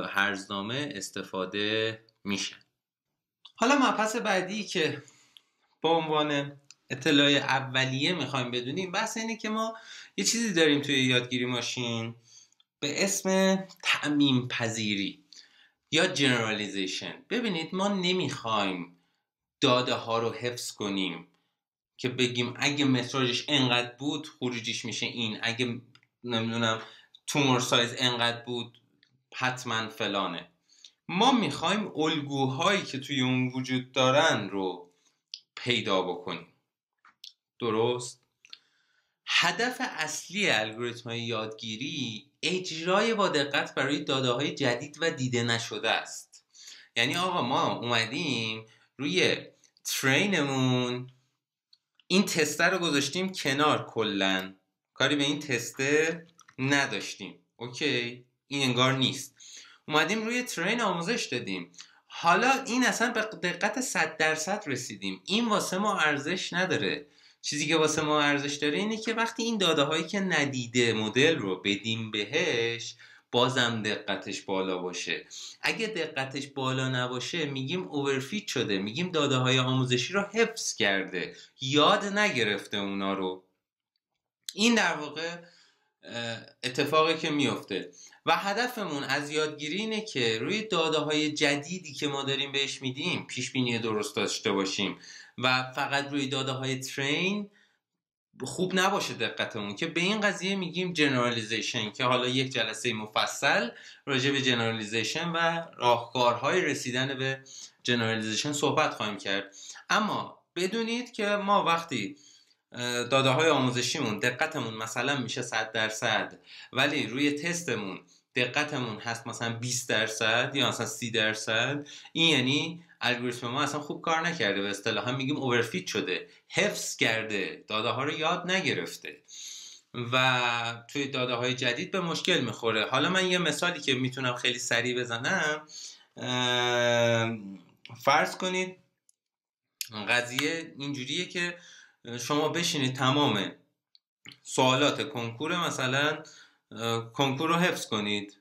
هرزنامه استفاده میشن. حالا مبحث بعدی که با عنوان اطلاع اولیه میخوایم بدونیم بحث اینه که ما یه چیزی داریم توی یادگیری ماشین به اسم تعمیم پذیری یا جنرالیزیشن. ببینید ما نمیخوایم داده ها رو حفظ کنیم که بگیم اگه متراژش انقدر بود خروجیش میشه این، اگه نمیدونم تومور سایز انقدر بود حتما فلانه. ما میخوایم الگوهایی که توی اون وجود دارن رو پیدا بکنیم. درست؟ هدف اصلی الگوریتم‌های یادگیری اجرای با دقت برای داده‌های جدید و دیده نشده است. یعنی آقا ما اومدیم روی ترینمون این تسته رو گذاشتیم کنار، کلن کاری به این تسته نداشتیم، اوکی این انگار نیست. اومدیم روی ترین آموزش دادیم، حالا این اصلا به دقت 100% رسیدیم، این واسه ما ارزش نداره. چیزی که واسه ما ارزش داره اینه که وقتی این داده هایی که ندیده مدل رو بدیم بهش بازم دقتش بالا باشه. اگه دقتش بالا نباشه میگیم اوورفیت شده، میگیم داده های آموزشی رو حفظ کرده، یاد نگرفته اونا رو. این در واقع اتفاقی که میفته و هدفمون از یادگیری اینه که روی داده های جدیدی که ما داریم بهش میدیم پیش بینی درست داشته باشیم و فقط روی داده های ترین خوب نباشه دقتمون، که به این قضیه میگیم جنرالیزیشن، که حالا یک جلسه مفصل راجع به جنرالیزیشن و راهکارهای رسیدن به جنرالیزیشن صحبت خواهیم کرد. اما بدونید که ما وقتی داده های آموزشیمون دقتمون مثلا میشه 100%، ولی روی تستمون دقتمون هست مثلا 20% یا مثلا 30%، این یعنی الگوریتم ما اصلا خوب کار نکرده، به اصطلاح میگیم اوورفیت شده، حفظ کرده، داده ها رو یاد نگرفته و توی داده های جدید به مشکل میخوره. حالا من یه مثالی که میتونم خیلی سریع بزنم، فرض کنید قضیه اینجوریه که شما بشینید تمام سوالات کنکور، مثلا کنکور رو حفظ کنید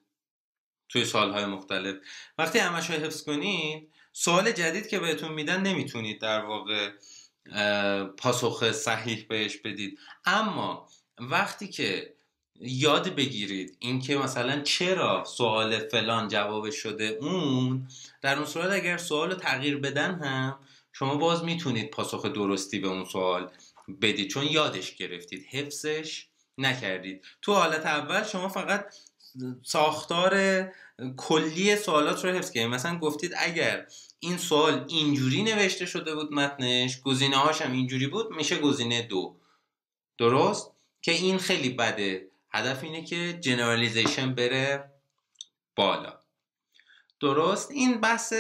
توی سالهای مختلف. وقتی همش رو حفظ کنید، سوال جدید که بهتون میدن نمیتونید در واقع پاسخ صحیح بهش بدید. اما وقتی که یاد بگیرید اینکه مثلا چرا سوال فلان جواب شده اون، در اون صورت اگر سوال رو تغییر بدن هم شما باز میتونید پاسخ درستی به اون سوال بدید، چون یادش گرفتید، حفظش نکردید. تو حالت اول شما فقط ساختار کلی سوالات رو حفظ کردید. مثلا گفتید اگر این سوال اینجوری نوشته شده بود متنش، گزینه هاش هم اینجوری بود، میشه گزینه 2، درست؟ که این خیلی بده. هدف اینه که جنرالیزیشن بره بالا، درست؟ این بحث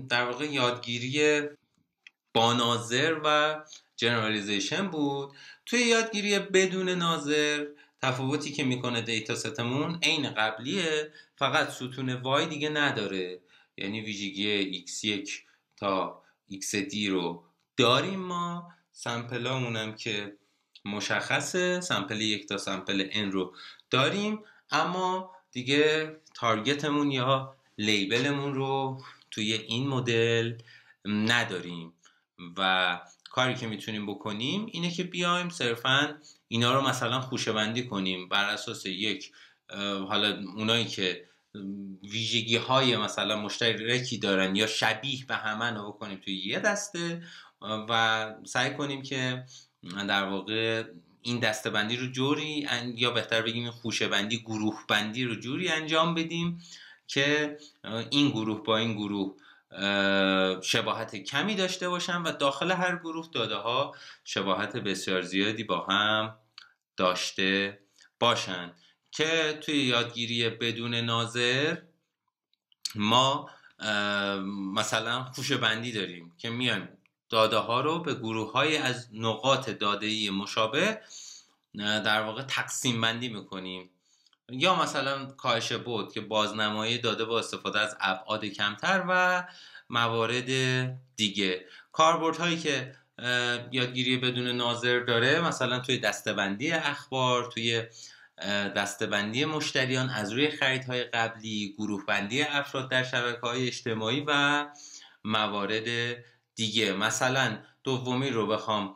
در واقع یادگیری با ناظر و جنرالیزیشن بود. توی یادگیری بدون ناظر تفاوتی که میکنه دیتا ستمون عین قبلیه، فقط ستون وای دیگه نداره، یعنی ویژگی x1 تا xd رو داریم ما، سمپلامونم که مشخصه، سمپل 1 تا سمپل n رو داریم، اما دیگه تارگتمون یا لیبلمون رو توی این مدل نداریم و کاری که میتونیم بکنیم اینه که بیایم صرفاً اینا رو مثلا خوشه‌بندی کنیم بر اساس یک، حالا اونایی که ویژگی های مثلا مشترکی دارن یا شبیه به همن رو بکنیم توی یه دسته و سعی کنیم که در واقع این دسته‌بندی رو جوری، یا بهتر بگیم خوشه‌بندی، گروه بندی رو جوری انجام بدیم که این گروه با این گروه شباهت کمی داشته باشن و داخل هر گروه داده ها شباهت بسیار زیادی با هم داشته باشن، که توی یادگیری بدون ناظر ما مثلا خوشه‌بندی داریم که میایم داده ها رو به گروه های از نقاط داده‌ای مشابه در واقع تقسیم بندی میکنیم، یا مثلا کاهش بعد که بازنمایی داده با استفاده از ابعاد کمتر و موارد دیگه. کاربردهایی که یادگیری بدون ناظر داره مثلا توی دسته‌بندی اخبار، توی دسته‌بندی مشتریان از روی خریدهای قبلی، گروه بندی افراد در شبکه‌های اجتماعی و موارد دیگه. مثلا دومی رو بخوام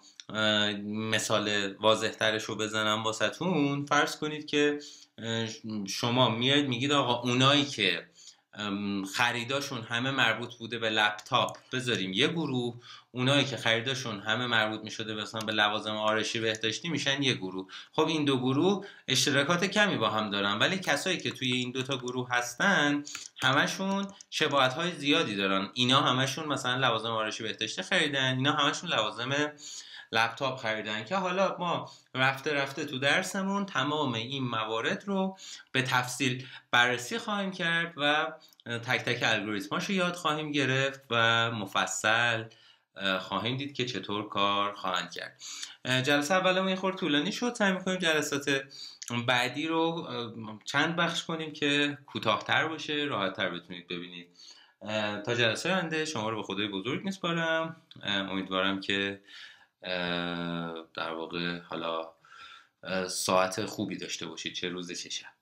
مثال واضح ترش رو بزنم واسهتون، فرض کنید که شما میاید میگید آقا اونایی که خریداشون همه مربوط بوده به لپتاپ بذاریم یه گروه، اونایی که خریداشون همه مربوط میشده مثلا به لوازم آرایشی بهداشتی میشن یه گروه. خب این دو گروه اشتراکات کمی با هم دارن، ولی کسایی که توی این دوتا گروه هستن همشون شباهت‌های زیادی دارن. اینا همشون مثلا لوازم آرایشی بهداشتی خریدن، اینا همشون لوازم لپتاپ خریدن، که حالا ما رفته رفته تو درسمون تمام این موارد رو به تفصیل بررسی خواهیم کرد و تک تک الگوریتماشو یاد خواهیم گرفت و مفصل خواهیم دید که چطور کار خواهند کرد. جلسه اولمون یه خورده طولانی شد، سعی می‌کنیم جلسات بعدی رو چند بخش کنیم که کوتاه‌تر باشه، راحت‌تر بتونید ببینید. تا جلسه آینده شما رو به خدای بزرگ میسپارم. امیدوارم که در واقع حالا ساعت خوبی داشته باشید، چه روز چه شب.